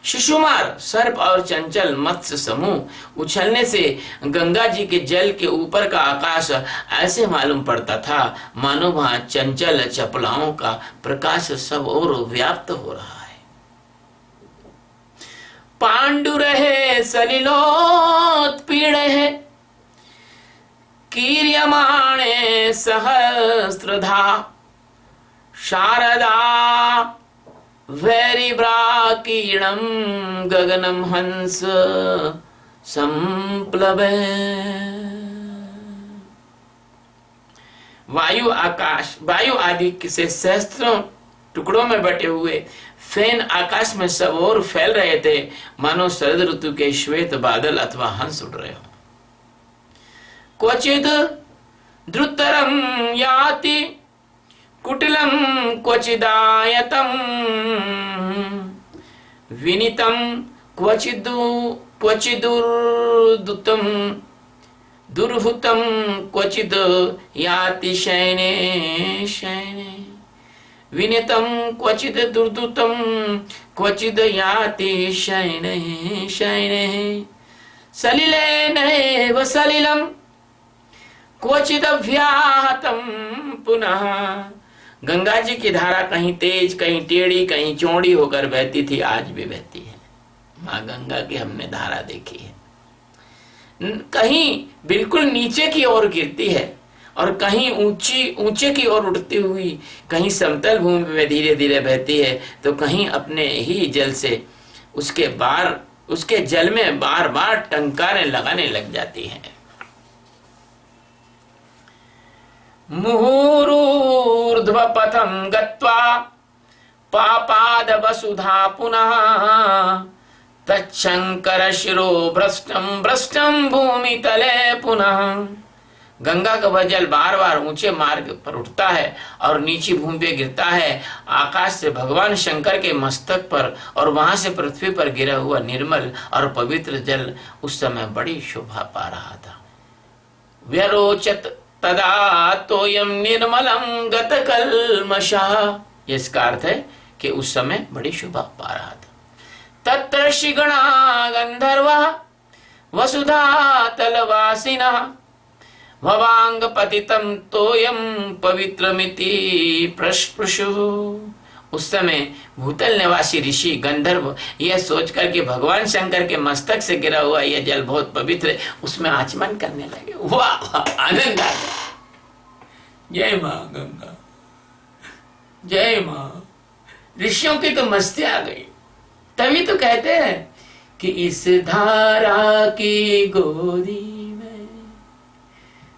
शिशुमार सर्प और चंचल मत्स्य समूह उछलने से गंगा जी के जल के ऊपर का आकाश ऐसे मालूम पड़ता था मानो वहां चंचल चपलाओं का प्रकाश सब ओर व्याप्त हो रहा है। पांडुर है सलिलोत्पीड़ है कीर्यमाणे सहस्रधा शारदा वैरिव्राकीणं गगनम हंस संप्लवे। वायु आकाश, वायु आदि से सहस्त्रों टुकड़ों में बटे हुए फैन आकाश में सब ओर फैल रहे थे मानो शरद ऋतु के श्वेत बादल अथवा हंस उड़ रहे हो। क्वचिद द्रुतरम याति कुटिलम क्वचिदायतम विनीतम क्वचिदुर्दुतम दुर्हुतम क्वचिद याति शयने शयने विनीतम क्वचिद दुर्दुतम क्वचिद याति शयने शयने सलिलेनैव सलिलम क्वचिद व्याहतम पुनः। गंगा जी की धारा कहीं तेज कहीं टेढ़ी कहीं चौड़ी होकर बहती थी, आज भी बहती है। माँ गंगा की हमने धारा देखी है, कहीं बिल्कुल नीचे की ओर गिरती है और कहीं ऊंचे की ओर उठती हुई कहीं समतल भूमि में धीरे धीरे बहती है, तो कहीं अपने ही जल से उसके जल में बार बार टंकारें लगाने लग जाती हैं। मुहुरूर्ध्वपथं गत्वा पापाद वसुधा पुनः तच्छंकर शिरो भ्रष्टं भूमि तले पुनः। गंगा का वह जल बार बार ऊंचे मार्ग पर उठता है और नीची भूमि पे गिरता है आकाश से भगवान शंकर के मस्तक पर, और वहां से पृथ्वी पर गिरा हुआ निर्मल और पवित्र जल उस समय बड़ी शोभा पा रहा था। व्यरोचत तदा तोयम निर्मलम गतकल्मषः, इसका अर्थ है कि उस समय बड़ी शोभा पा रहा था। तत्र ऋषिगणा गंधर्वा वसुधा तलवासिनः भवांग पतितम तोयम पवित्रमिति प्रस्पृशुः। उस समय भूतल निवासी ऋषि गंधर्व यह सोचकर कि भगवान शंकर के मस्तक से गिरा हुआ यह जल बहुत पवित्र है, उसमें आचमन करने लगे। वाह, आनंद आ गया। जय मां गंगा, जय मां। ऋषियों की तो मस्ती आ गई। तभी तो कहते हैं कि इस धारा की गोदी में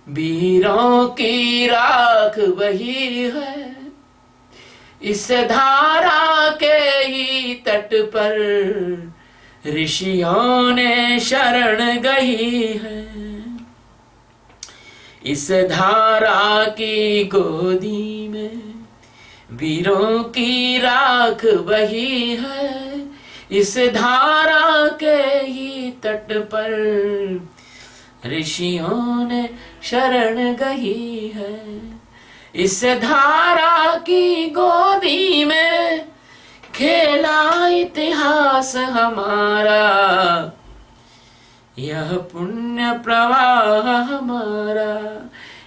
वीरों की राख बही है, इस धारा के ही तट पर ऋषियों ने शरण गई है। इस धारा की गोदी में वीरों की राख बही है, इस धारा के ही तट पर ऋषियों ने शरण गई है। इस धारा की गोदी में खेला इतिहास हमारा, यह पुण्य प्रवाह हमारा।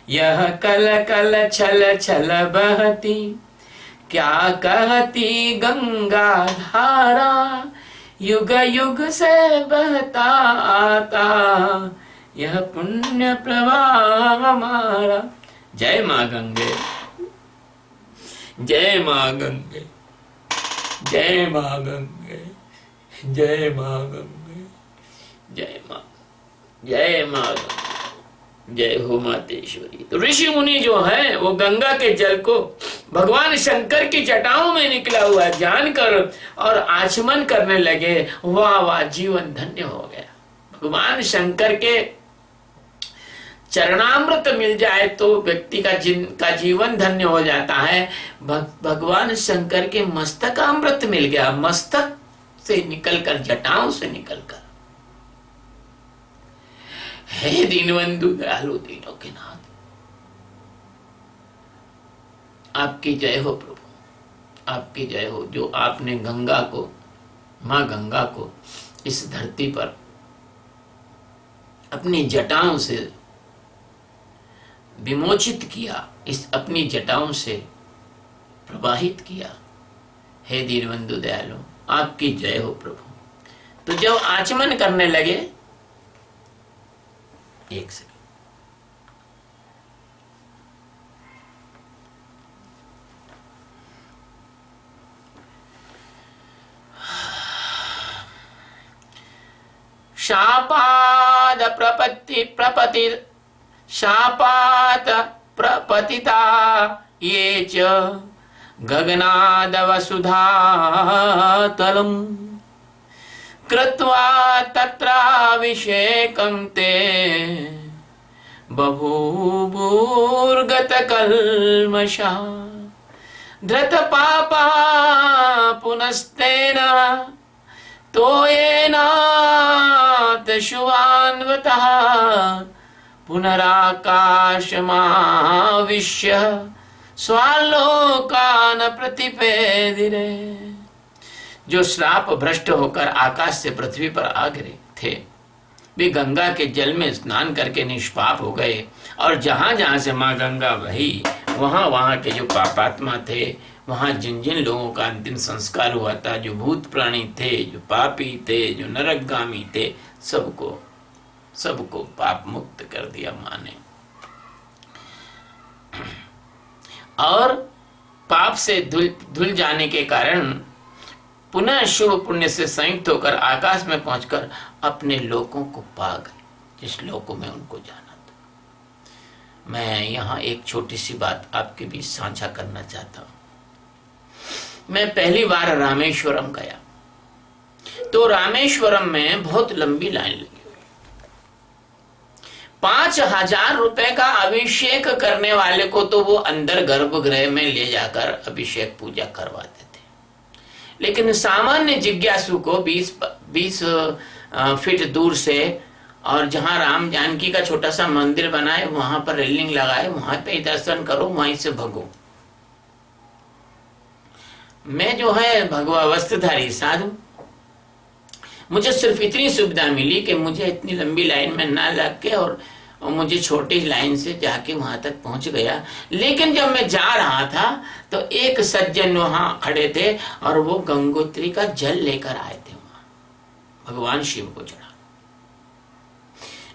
यह कल कल छल छल बहती क्या कहती गंगा धारा, युग युग से बहता आता यह पुण्य प्रवाह हमारा। जय माँ गंगे, जय माँ गंगे, जय माँ गंगे, जय माँ गंगे, जय माँ, जय माँ गंगे, जय हो मातेश्वरी। तो ऋषि मुनि जो है वो गंगा के जल को भगवान शंकर की जटाओं में निकला हुआ जानकर और आचमन करने लगे। वाह वाह, जीवन धन्य हो गया। भगवान शंकर के चरणामृत मिल जाए तो व्यक्ति का जीवन धन्य हो जाता है। भगवान शंकर के मस्तकामृत मिल गया, मस्तक से निकलकर, जटाओं से निकलकर। हे दीनबंधु दयालु दीनों के नाथ, आपकी जय हो प्रभु, आपकी जय हो। जो आपने गंगा को, मां गंगा को इस धरती पर अपनी जटाओं से विमोचित किया, इस अपनी जटाओं से प्रवाहित किया। हे दीनबंधु दयालु, आपकी जय हो प्रभु। तो जब आचमन करने लगे, एक सेकंड, शापाद प्रपति शापात प्रपतिता ये च गगनाद वसुधा तलम कृत्वा तत्राभिषेकं ते बभूवुर्गत कल्मषा धृत पापा पुनस्तेन तोयेनाथ शुभान्वतः पुनराकाशमाविश्य स्वालोकान प्रतिपेदिरे। जो श्राप भ्रष्ट होकर आकाश से पृथ्वी पर आ गिरे थे, वे गंगा के जल में स्नान करके निष्पाप हो गए। और जहां जहां से माँ गंगा बही, वहां वहां के जो पापात्मा थे, वहां जिन जिन लोगों का अंतिम संस्कार हुआ था, जो भूत प्राणी थे, जो पापी थे, जो नरकगामी थे, सबको पाप मुक्त कर दिया माँ ने। और पाप से धुल जाने के कारण पुनः शुभ पुण्य से संयुक्त होकर आकाश में पहुंचकर अपने लोकों को पा गए, जिस लोकों में उनको जाना था। मैं यहाँ एक छोटी सी बात आपके बीच साझा करना चाहता हूँ। मैं पहली बार रामेश्वरम गया, तो रामेश्वरम में बहुत लंबी लाइन लगी हुई। 5,000 रुपए का अभिषेक करने वाले को तो वो अंदर गर्भगृह में ले जाकर अभिषेक पूजा करवाते थे, लेकिन सामान्य जिज्ञासु को 20 फीट दूर से, और जहां राम जानकी का छोटा सा मंदिर बनाए वहां पर रेलिंग लगाए, वहां पे दर्शन करो, वहीं से भगो। मैं जो है भगवा वस्त्रधारी साधु, मुझे सिर्फ इतनी सुविधा मिली कि मुझे इतनी लंबी लाइन में ना लग के और मुझे छोटी लाइन से जाके वहां तक पहुंच गया। लेकिन जब मैं जा रहा था तो एक सज्जन वहां खड़े थे और वो गंगोत्री का जल लेकर आए थे वहां भगवान शिव को चढ़ा।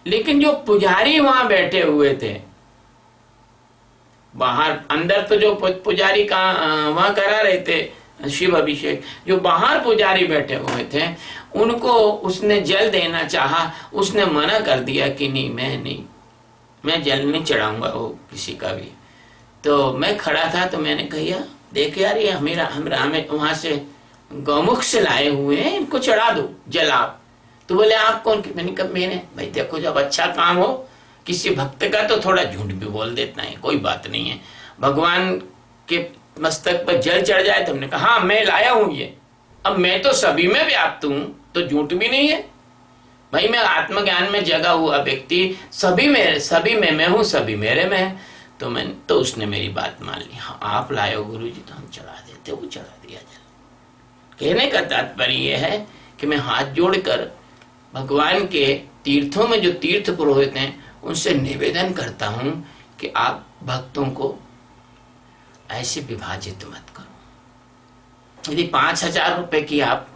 लेकिन जो पुजारी वहां बैठे हुए थे, बाहर, अंदर तो जो पुजारी का वहां करा रहे थे शिव अभिषेक, जो बाहर पुजारी बैठे हुए थे उनको उसने जल देना चाहा, उसने मना कर दिया कि नहीं, मैं जल नहीं चढ़ाऊंगा वो किसी का भी। तो मैं खड़ा था तो मैंने कहा, देख यार, ये हमें वहां से गौमुख से लाए हुए हैं, इनको चढ़ा दो जल आप। तो बोले आप कौन? मैंने कहा मैंने। भाई देखो, जब अच्छा काम हो किसी भक्त का तो थोड़ा झूठ भी बोल देता है, कोई बात नहीं है। भगवान के मस्तक पर जल चढ़ जाए तो हमने कहा हाँ मैं लाया हूं ये, अब मैं तो सभी में व्याप्त हूं, तो झूठ भी नहीं है भाई। मैं आत्मज्ञान में जगा हुआ व्यक्ति, सभी में मैं हूं, सभी मेरे में है। तो उसने मेरी बात मान ली। हाँ आप लाए हो गुरुजी, तो हम चढ़ा देते। वो चढ़ा दिया जल। कहने का तात्पर्य यह है कि मैं हाथ जोड़कर भगवान के तीर्थों में जो तीर्थ पुरोहित हैं उनसे निवेदन करता हूं कि आप भक्तों को ऐसे विभाजित मत करो। यदि 5,000 रुपए की आप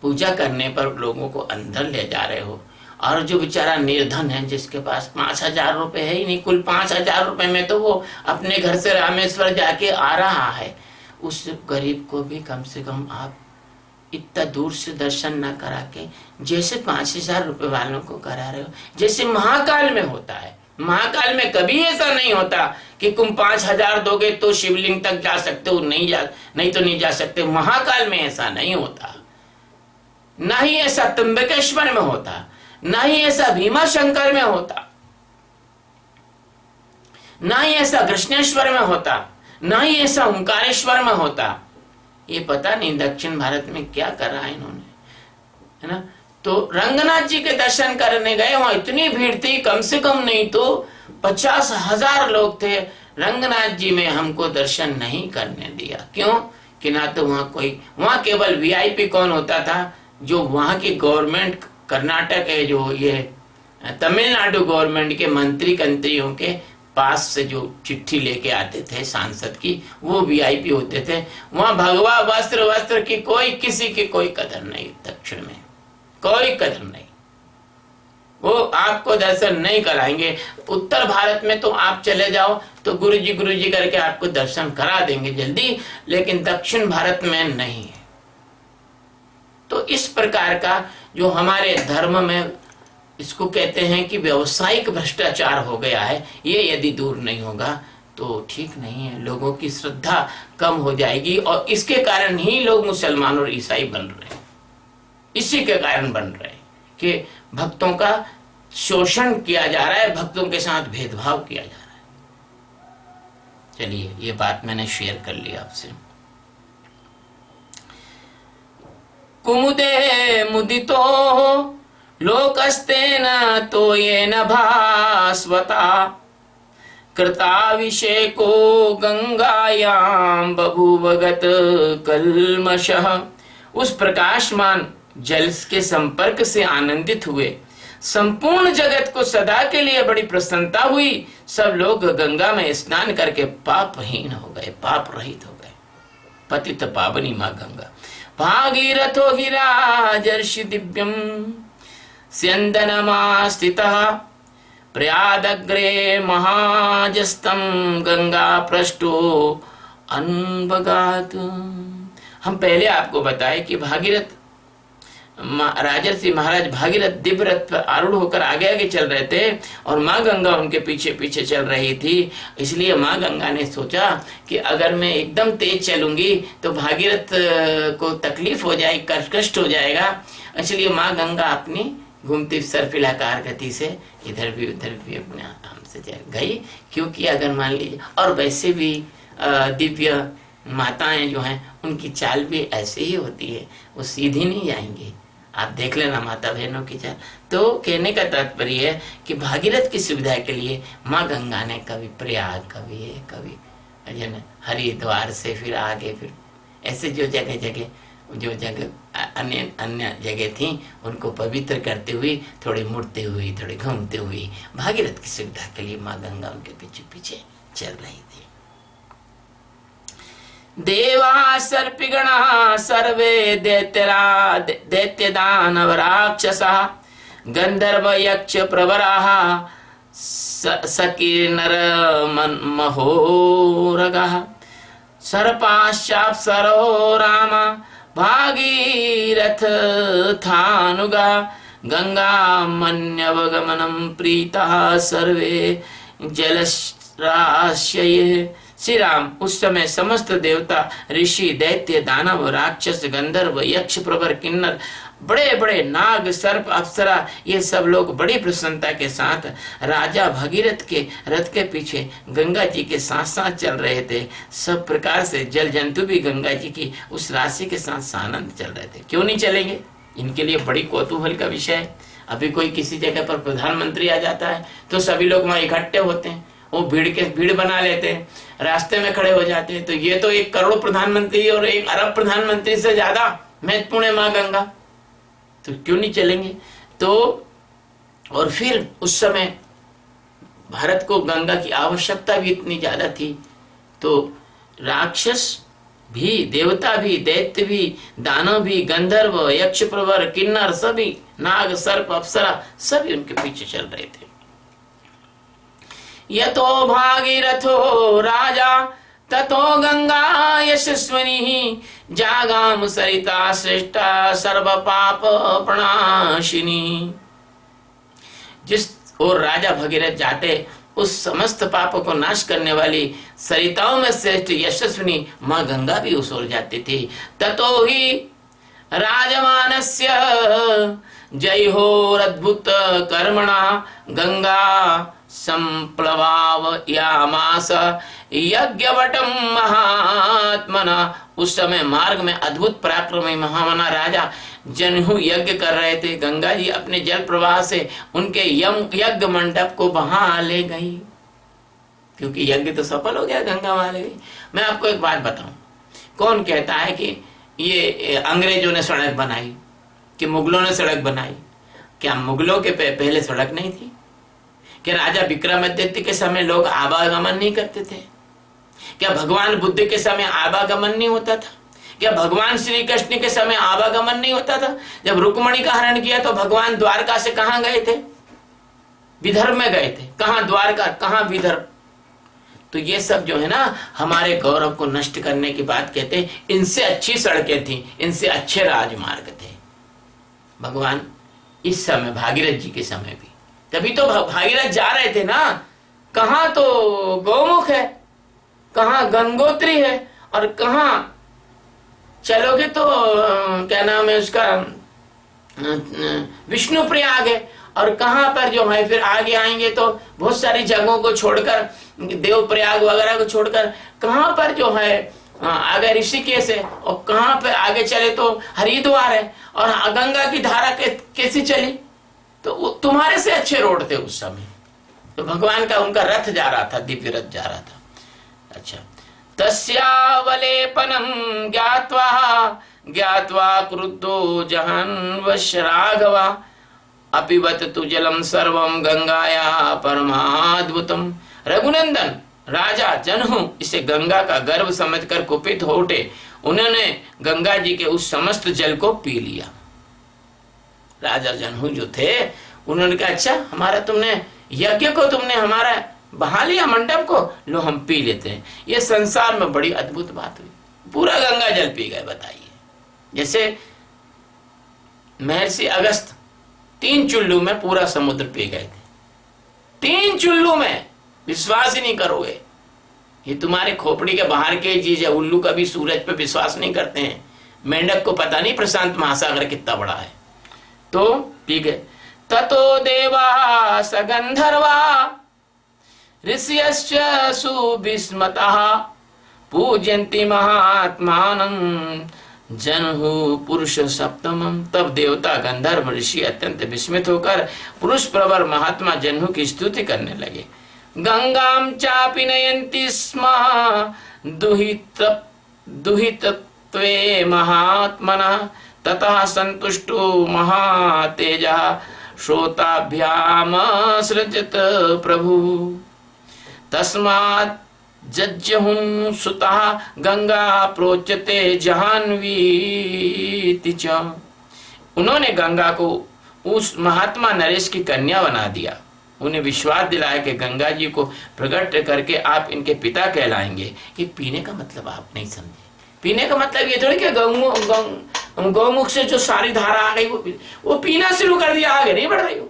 पूजा करने पर लोगों को अंदर ले जा रहे हो। और जो बेचारा निर्धन है, जिसके पास 5,000 रुपए है ही नहीं, कुल 5,000 रुपए में तो वो अपने घर से रामेश्वर जाके आ रहा है, उस गरीब को भी कम से कम आप इतना दूर से दर्शन न करा के जैसे 5,000 रुपए वालों को करा रहे हो, जैसे महाकाल में होता है। महाकाल में कभी ऐसा नहीं होता कि तुम 5,000 दोगे तो शिवलिंग तक जा सकते हो, नहीं तो नहीं जा सकते। महाकाल में ऐसा नहीं होता, ना ही ऐसा त्र्यंबकेश्वर में होता, ना ही ऐसा भीमा शंकर में होता, ना ही ऐसा कृष्णेश्वर में होता, ना ही ऐसा ओंकारेश्वर में होता। ये पता नहीं दक्षिण भारत में क्या कर रहा है इन्होंने, है ना। तो रंगनाथ जी के दर्शन करने गए, वहां इतनी भीड़ थी, कम से कम नहीं तो 50,000 लोग थे। रंगनाथ जी में हमको दर्शन नहीं करने दिया। क्यों? कि ना तो वहां केवल वीआईपी कौन होता था, जो वहां की गवर्नमेंट, कर्नाटक है जो ये तमिलनाडु गवर्नमेंट के मंत्रियों के पास से जो चिट्ठी लेके आते थे सांसद की, वो वीआईपी होते थे। वहां भगवा वस्त्र की किसी की कोई कदर नहीं, दक्षिण में कोई कदर नहीं, वो आपको दर्शन नहीं कराएंगे। उत्तर भारत में तो आप चले जाओ तो गुरुजी करके आपको दर्शन करा देंगे जल्दी, लेकिन दक्षिण भारत में नहीं है। तो इस प्रकार का जो हमारे धर्म में, इसको कहते हैं कि व्यवसायिक भ्रष्टाचार हो गया है, ये यदि दूर नहीं होगा तो ठीक नहीं है। लोगों की श्रद्धा कम हो जाएगी और इसके कारण ही लोग मुसलमान और ईसाई बन रहे हैं। इसी के कारण बन रहे हैं कि भक्तों का शोषण किया जा रहा है, भक्तों के साथ भेदभाव किया जा रहा है। चलिए, ये बात मैंने शेयर कर ली आपसे। कुमुदे मुदितो लोकस्तेन तो ये न भास्वता कृताभिषेको गंगायां बभूवगत कल्मषः। उस प्रकाशमान जल के संपर्क से आनंदित हुए संपूर्ण जगत को सदा के लिए बड़ी प्रसन्नता हुई। सब लोग गंगा में स्नान करके पापहीन हो गए, पाप रहित हो गए। पतित पावनी माँ गंगा। भागीरथो गिराजर्षि दिव्यम स्यंदनमास्थितः प्रयादग्रे महाजस्तम गंगा पृष्ठो अनबगात। हम पहले आपको बताए कि भागीरथ राजर्षि महाराज भागीरथ दिव्य रथ पर आरूढ़ होकर आगे आगे चल रहे थे और माँ गंगा उनके पीछे पीछे चल रही थी। इसलिए माँ गंगा ने सोचा कि अगर मैं एकदम तेज चलूंगी तो भागीरथ को तकलीफ हो जाएगी, कष्ट हो जाएगा। इसलिए माँ गंगा अपनी घूमती सर्पिलाकार गति से इधर भी उधर भी अपने आराम से गई। क्योंकि अगर मान लीजिए, और वैसे भी दिव्य माताएं जो हैं उनकी चाल भी ऐसे ही होती है, वो सीधी नहीं जाएंगी। आप देख लेना माता बहनों की चाल। तो कहने का तात्पर्य है कि भागीरथ की सुविधा के लिए माँ गंगा ने कभी प्रयाग, कभी हरिद्वार से फिर आगे, फिर ऐसे जो जगह अन्य जगह थी उनको पवित्र करते हुए, थोड़ी मुड़ते हुए, थोड़ी घूमते हुए, भागीरथ की सुविधा के लिए माँ गंगा उनके पीछे पीछे चल रही थी। देवा सर्पिगणा सर्वे दैत्य दानव राक्षसा गंधर्व यक्ष प्रवराः सकीर्नर महोरगः सर्पाश्चाप्सरो राम भागीरथ थानुगा गंगा मन्यवगमनं प्रीता सर्वे जलराशये। श्री राम, उस समय समस्त देवता, ऋषि, दैत्य, दानव, राक्षस, गंधर्व, यक्ष, प्रवर, किन्नर, बड़े बड़े नाग, सर्प, अप्सरा, ये सब लोग बड़ी प्रसन्नता के साथ राजा भगीरथ के रथ के पीछे गंगा जी के साथ साथ चल रहे थे। सब प्रकार से जल जंतु भी गंगा जी की उस राशि के साथ आनंद चल रहे थे। क्यों नहीं चलेंगे? इनके लिए बड़ी कौतूहल का विषय है। अभी कोई किसी जगह पर प्रधानमंत्री आ जाता है तो सभी लोग वहां इकट्ठे होते हैं, वो भीड़ बना लेते हैं, रास्ते में खड़े हो जाते हैं। तो ये तो 1 करोड़ प्रधानमंत्री और 1 अरब प्रधानमंत्री से ज्यादा महत्वपूर्ण है माँ गंगा, तो क्यों नहीं चलेंगे? तो और फिर उस समय भारत को गंगा की आवश्यकता भी इतनी ज्यादा थी। तो राक्षस भी, देवता भी, दैत्य भी, दानव भी, गंधर्व, यक्ष, प्रवर, किन्नर, सभी नाग, सर्प, अप्सरा सभी उनके पीछे चल रहे थे। यतो भागीरथो राजा ततो गंगा यशस्विनी जागाम सरिता श्रेष्ठा सर्व पाप प्रणाशिनी। जिस और राजा भगीरथ जाते उस समस्त पापों को नाश करने वाली सरिताओं में श्रेष्ठ यशस्विनी मां गंगा भी उस ओर जाती थी। ततो ही राजमानस्य जय हो अद्भुत कर्मणा गंगा संप्लवावयामास यज्ञवटम महात्मना। उस समय मार्ग में अद्भुत पराक्रमी महामना राजा जन्हु यज्ञ कर रहे थे। गंगा जी अपने जल प्रवाह से उनके यज्ञ मंडप को बहा ले गई, क्योंकि यज्ञ तो सफल हो गया, गंगा वहां ले गई। मैं आपको एक बात बताऊं, कौन कहता है कि ये अंग्रेजों ने सड़क बनाई, कि मुगलों ने सड़क बनाई? क्या मुगलों के पहले सड़क नहीं थी? क्या राजा विक्रमादित्य के समय लोग आवागमन नहीं करते थे? क्या भगवान बुद्ध के समय आवागमन नहीं होता था? क्या भगवान श्री कृष्ण के समय आवागमन नहीं होता था? जब रुक्मणी का हरण किया तो भगवान द्वारका से कहां गए थे? विदर्भ में गए थे। कहां द्वारका, कहां विदर्भ? तो ये सब जो है ना हमारे गौरव को नष्ट करने की बात कहते हैं। इनसे अच्छी सड़कें थी, इनसे अच्छे राजमार्ग थे। भगवान इस समय भागीरथ जी के समय भी, तभी तो भागीरथ जा रहे थे ना। कहां तो गौमुख है, कहां गंगोत्री है, और कहां चलोगे तो क्या नाम है उसका, विष्णु प्रयाग है, और कहां पर जो है फिर आगे आएंगे तो बहुत सारी जगहों को छोड़कर, देव प्रयाग वगैरह को छोड़कर कहां पर जो है आगे ऋषिकेश है, और कहां पर आगे चले तो हरिद्वार है, और गंगा की धारा कैसी चली? तो तुम्हारे से अच्छे रोड थे उस समय। तो भगवान का उनका रथ जा रहा था, दिव्य रथ जा रहा था। अच्छा, तस्यावलेपनं ज्ञात्वा ज्ञात्वा क्रुद्धो जहन्वश राघवा अपिबत तु जलम सर्वम गंगाया परमाद्भुतम। रघुनंदन राजा जनहु इसे गंगा का गर्भ समझकर कुपित हो उठे। उन्होंने गंगा जी के उस समस्त जल को पी लिया। राजा जनहु जो थे उन्होंने कहा, अच्छा हमारा तुमने यज्ञ को तुमने हमारा बहा लिया, मंडप को, लो हम पी लेते हैं। ये संसार में बड़ी अद्भुत बात हुई, पूरा गंगा जल पी गए। बताइए, जैसे महर्षि अगस्त 3 चुल्लू में पूरा समुद्र पी गए थे। 3 चुल्लू में, विश्वास ही नहीं करोगे। ये तुम्हारे खोपड़ी के बाहर की चीज है। उल्लू कभी सूरज पे विश्वास नहीं करते हैं। मेंढक को पता नहीं प्रशांत महासागर कितना बड़ा है। तो पी गए। ततो देवा सगंधर्वा ऋषयश्च सुविस्मतः पूजयन्ति महात्मानं जनहु पुरुष सप्तमम। तब देवता, गंधर्व, ऋषि अत्यंत विस्मित होकर पुरुष प्रवर महात्मा जनहु की स्तुति करने लगे। गंगाम चापि नयन्ति स्म दुहितत्वे महात्मनः ततः संतुष्टो महातेजः श्रोताभ्याम सृजत प्रभु। तस्मात् जज्जहुं सुतः गंगा प्रोच्यते जाह्नवी च। उन्होंने गंगा को उस महात्मा नरेश की कन्या बना दिया। उन्हें विश्वास दिलाया कि गंगा जी को प्रकट करके आप इनके पिता कहलाएंगे। ये पीने का मतलब आप नहीं समझे। पीने का मतलब ये थोड़ी कि गौमुख से जो सारी धारा आ गई वो पीना शुरू कर दिया, आगे नहीं बढ़ रही हो।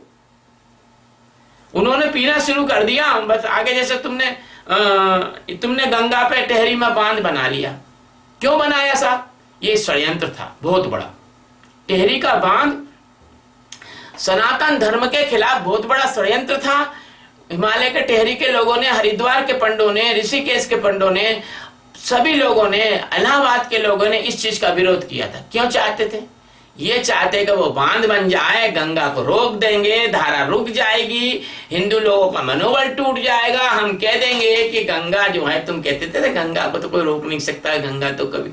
उन्होंने पीना शुरू कर दिया बस। आगे जैसे तुमने गंगा पे टहरी में बांध बना लिया। क्यों बनाया साहब? ये षड्यंत्र था बहुत बड़ा। टहरी का बांध सनातन धर्म के खिलाफ बहुत बड़ा षड्यंत्र था। हिमालय के टहरी के लोगों ने, हरिद्वार के पंडों ने, ऋषिकेश के पंडों ने, सभी लोगों ने, इलाहाबाद के लोगों ने इस चीज का विरोध किया था। क्यों चाहते थे? ये चाहते कि वो बांध बन जाए, गंगा को रोक देंगे, धारा रुक जाएगी, हिंदू लोगों का मनोबल टूट जाएगा। हम कह देंगे कि गंगा जो है, तुम कहते थे गंगा को तो कोई रोक नहीं सकता, गंगा तो कभी।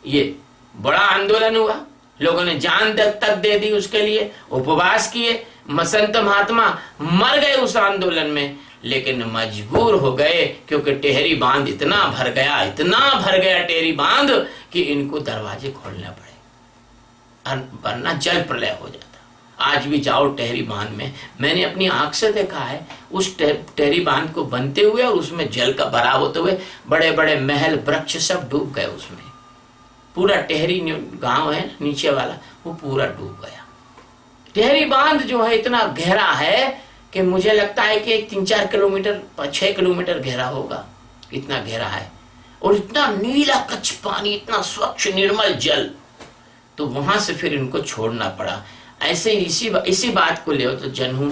ये बड़ा आंदोलन हुआ, लोगों ने जान तक दे दी उसके लिए, उपवास किए, संत महात्मा मर गए उस आंदोलन में। लेकिन मजबूर हो गए क्योंकि टेहरी बांध इतना भर गया टेहरी बांध कि इनको दरवाजे खोलने पड़े, वरना जल प्रलय हो जाता। आज भी जाओ टेहरी बांध में, मैंने अपनी आंख से देखा है उस टेहरी बांध को बनते हुए और उसमें जल का भराव होते हुए बड़े बड़े महल वृक्ष सब डूब गए उसमें। पूरा टेहरी गांव है नीचे वाला, वो पूरा डूब गया। टेहरी बांध जो है इतना गहरा है कि मुझे लगता है कि 3-4 किलोमीटर 6 किलोमीटर गहरा होगा, इतना गहरा है। और इतना नीला कच्छ पानी, इतना स्वच्छ निर्मल जल, तो वहां से फिर इनको छोड़ना पड़ा। ऐसे इसी बात को ले तो जनहू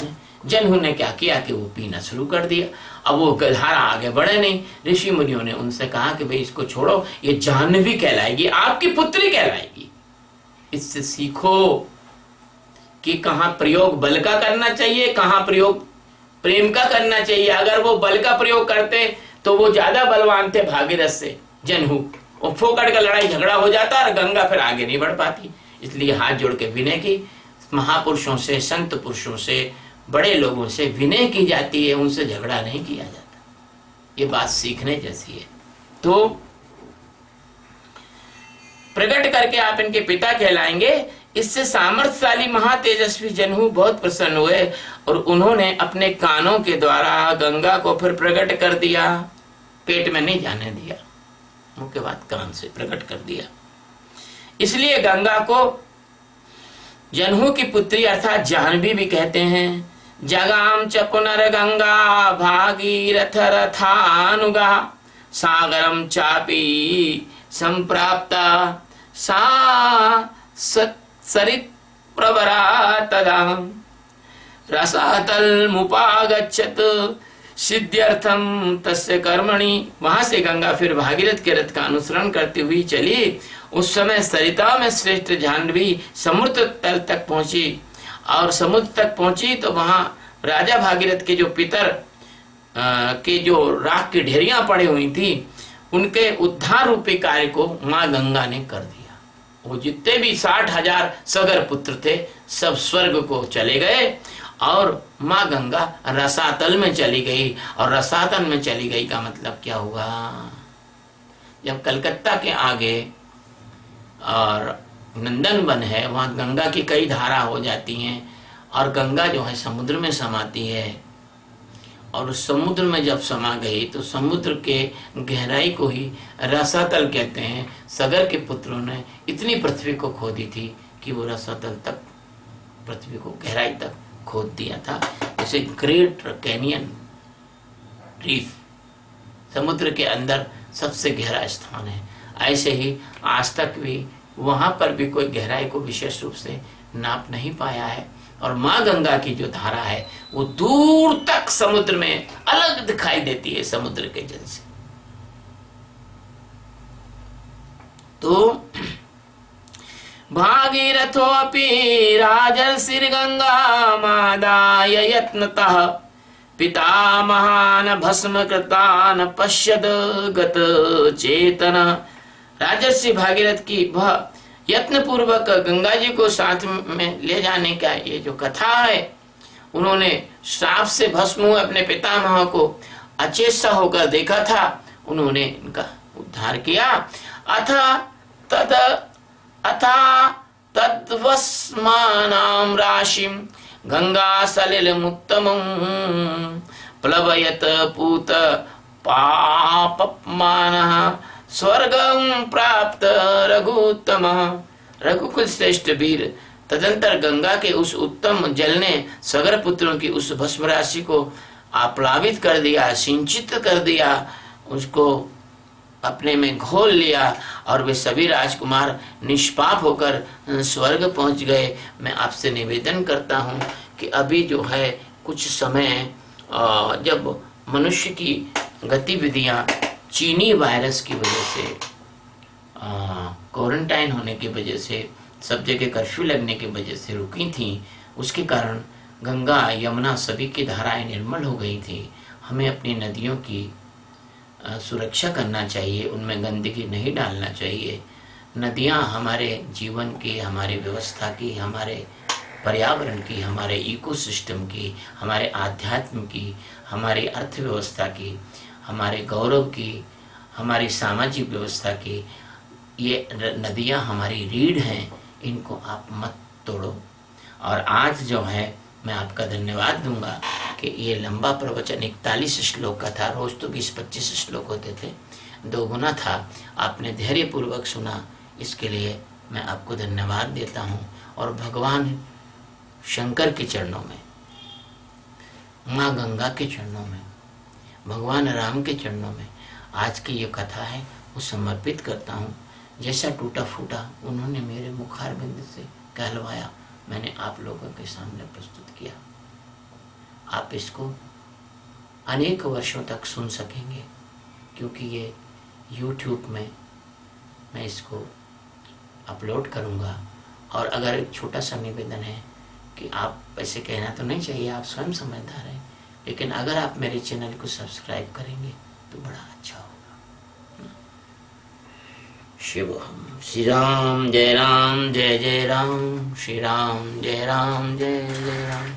ने क्या किया कि वो पीना शुरू कर दिया। अब वो धारा आगे बढ़े नहीं। ऋषि मुनियों ने उनसे कहा कि भाई इसको छोड़ो, ये जाह्नवी कहलाएगी, आपकी पुत्री कहलाएगी। इससे सीखो कि कहाँ प्रयोग बल का करना चाहिए, कहाँ प्रयोग प्रेम का करना चाहिए। अगर वो बल का प्रयोग करते तो वो ज्यादा बलवान थे भागीरथ से जनहू, वो फोकड़ का लड़ाई झगड़ा हो जाता और गंगा फिर आगे नहीं बढ़ पाती। इसलिए हाथ जोड़ के विनय की, महापुरुषों से, संत पुरुषों से, बड़े लोगों से विनय की जाती है, उनसे झगड़ा नहीं किया जाता। ये बात सीखने जैसी है। तो प्रकट करके आप इनके पिता कहलाएंगे। इससे सामर्थ्यशाली महातेजस्वी जनहू बहुत प्रसन्न हुए और उन्होंने अपने कानों के द्वारा गंगा को फिर प्रकट कर दिया, पेट में नहीं जाने दिया, मुंह के बाद कान से प्रकट कर दिया। इसलिए गंगा को जनहू की पुत्री अर्थात जाह्नवी भी कहते हैं। जगाम च पुनर्गंगा भागीरथ रथानुगा सागरम चापी संप्राप्ता सा सरित प्रवरा तदा रसातल मुपागच्छत सिद्ध्यर्थम तस्य कर्मणि। वहां से गंगा फिर भागीरथ के रथ का अनुसरण करती हुई चली। उस समय सरिता में श्रेष्ठ जाह्नवी समुद्र तल तक पहुंची और समुद्र तक पहुंची तो वहां राजा भागीरथ के जो पितर के जो राख की ढेरियां पड़ी हुई थी, उनके उद्धार रूपी कार्य को मां गंगा ने कर दिया। वो जितने भी 60,000 सगर पुत्र थे सब स्वर्ग को चले गए और मां गंगा रसातल में चली गई। और रसातल में चली गई का मतलब क्या हुआ, जब कलकत्ता के आगे और नंदन वन है, वहां गंगा की कई धारा हो जाती हैं और गंगा जो है समुद्र में समाती है। और उस समुद्र में जब समा गई तो समुद्र के गहराई को ही रसातल कहते हैं। सगर के पुत्रों ने इतनी पृथ्वी को खोदी थी कि वो रसातल तक पृथ्वी को गहराई तक खोद दिया था। जैसे ग्रेट कैनियन रीफ समुद्र के अंदर सबसे गहरा स्थान है, ऐसे ही आज तक भी वहां पर भी कोई गहराई को विशेष रूप से नाप नहीं पाया है। और मां गंगा की जो धारा है वो दूर तक समुद्र में अलग दिखाई देती है समुद्र के जल से। तो भागीरथोऽपि राजर्षिर्गंगा मादाय यत्नतः पितामहान् भस्मकृतान् पश्यद गत चेतन। राजर्षि भागीरथ की वह यत्न पूर्वक गंगा जी को साथ में ले जाने का ये जो कथा है, उन्होंने श्राप से भस्म हुए अपने पितामह को अचेत होकर देखा था, उन्होंने इनका उद्धार किया। अथा तद्वस्मानां राशिं गंगा सलिल मुक्तमं प्लवयत पूत पापमानः स्वर्गं प्राप्त रघुत्तम। रघुकुल श्रेष्ठ वीर तदंतर गंगा के उस उत्तम जल ने सगर पुत्रों की उस भस्म राशि को आप्लावित कर दिया, सिंचित कर दिया, उसको अपने में घोल लिया और वे सभी राजकुमार निष्पाप होकर स्वर्ग पहुंच गए। मैं आपसे निवेदन करता हूं कि अभी जो है कुछ समय जब मनुष्य की गतिविधियां चीनी वायरस की वजह से, क्वारंटाइन होने की वजह से, सब जगह कर्फ्यू लगने की वजह से रुकी थी, उसके कारण गंगा यमुना सभी की धाराएं निर्मल हो गई थी। हमें अपनी नदियों की सुरक्षा करना चाहिए, उनमें गंदगी नहीं डालना चाहिए। नदियां हमारे जीवन की, हमारे व्यवस्था की, हमारे पर्यावरण की, हमारे इकोसिस्टम की, हमारे आध्यात्म की, हमारी अर्थव्यवस्था की, हमारे गौरव की, हमारी सामाजिक व्यवस्था की ये नदियाँ हमारी रीढ़ हैं, इनको आप मत तोड़ो। और आज जो है मैं आपका धन्यवाद दूंगा कि ये लंबा प्रवचन 41 श्लोक का था, रोज तो 20-25 श्लोक होते थे, 2 गुना था। आपने धैर्यपूर्वक सुना, इसके लिए मैं आपको धन्यवाद देता हूँ। और भगवान शंकर के चरणों में, माँ गंगा के चरणों में, भगवान राम के चरणों में आज की ये कथा है वो समर्पित करता हूँ। जैसा टूटा फूटा उन्होंने मेरे मुखारबिंद से कहलवाया, मैंने आप लोगों के सामने प्रस्तुत किया। आप इसको अनेक वर्षों तक सुन सकेंगे, क्योंकि ये YouTube में मैं इसको अपलोड करूँगा। और अगर एक छोटा सा निवेदन है कि आप ऐसे कहना तो नहीं चाहिए, आप स्वयं समझदार हैं, लेकिन अगर आप मेरे चैनल को सब्सक्राइब करेंगे तो बड़ा अच्छा होगा। शिवम श्री राम जय राम जय जय राम, श्री राम जय राम जय जय राम,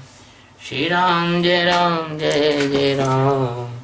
श्री राम जय राम जय जय राम।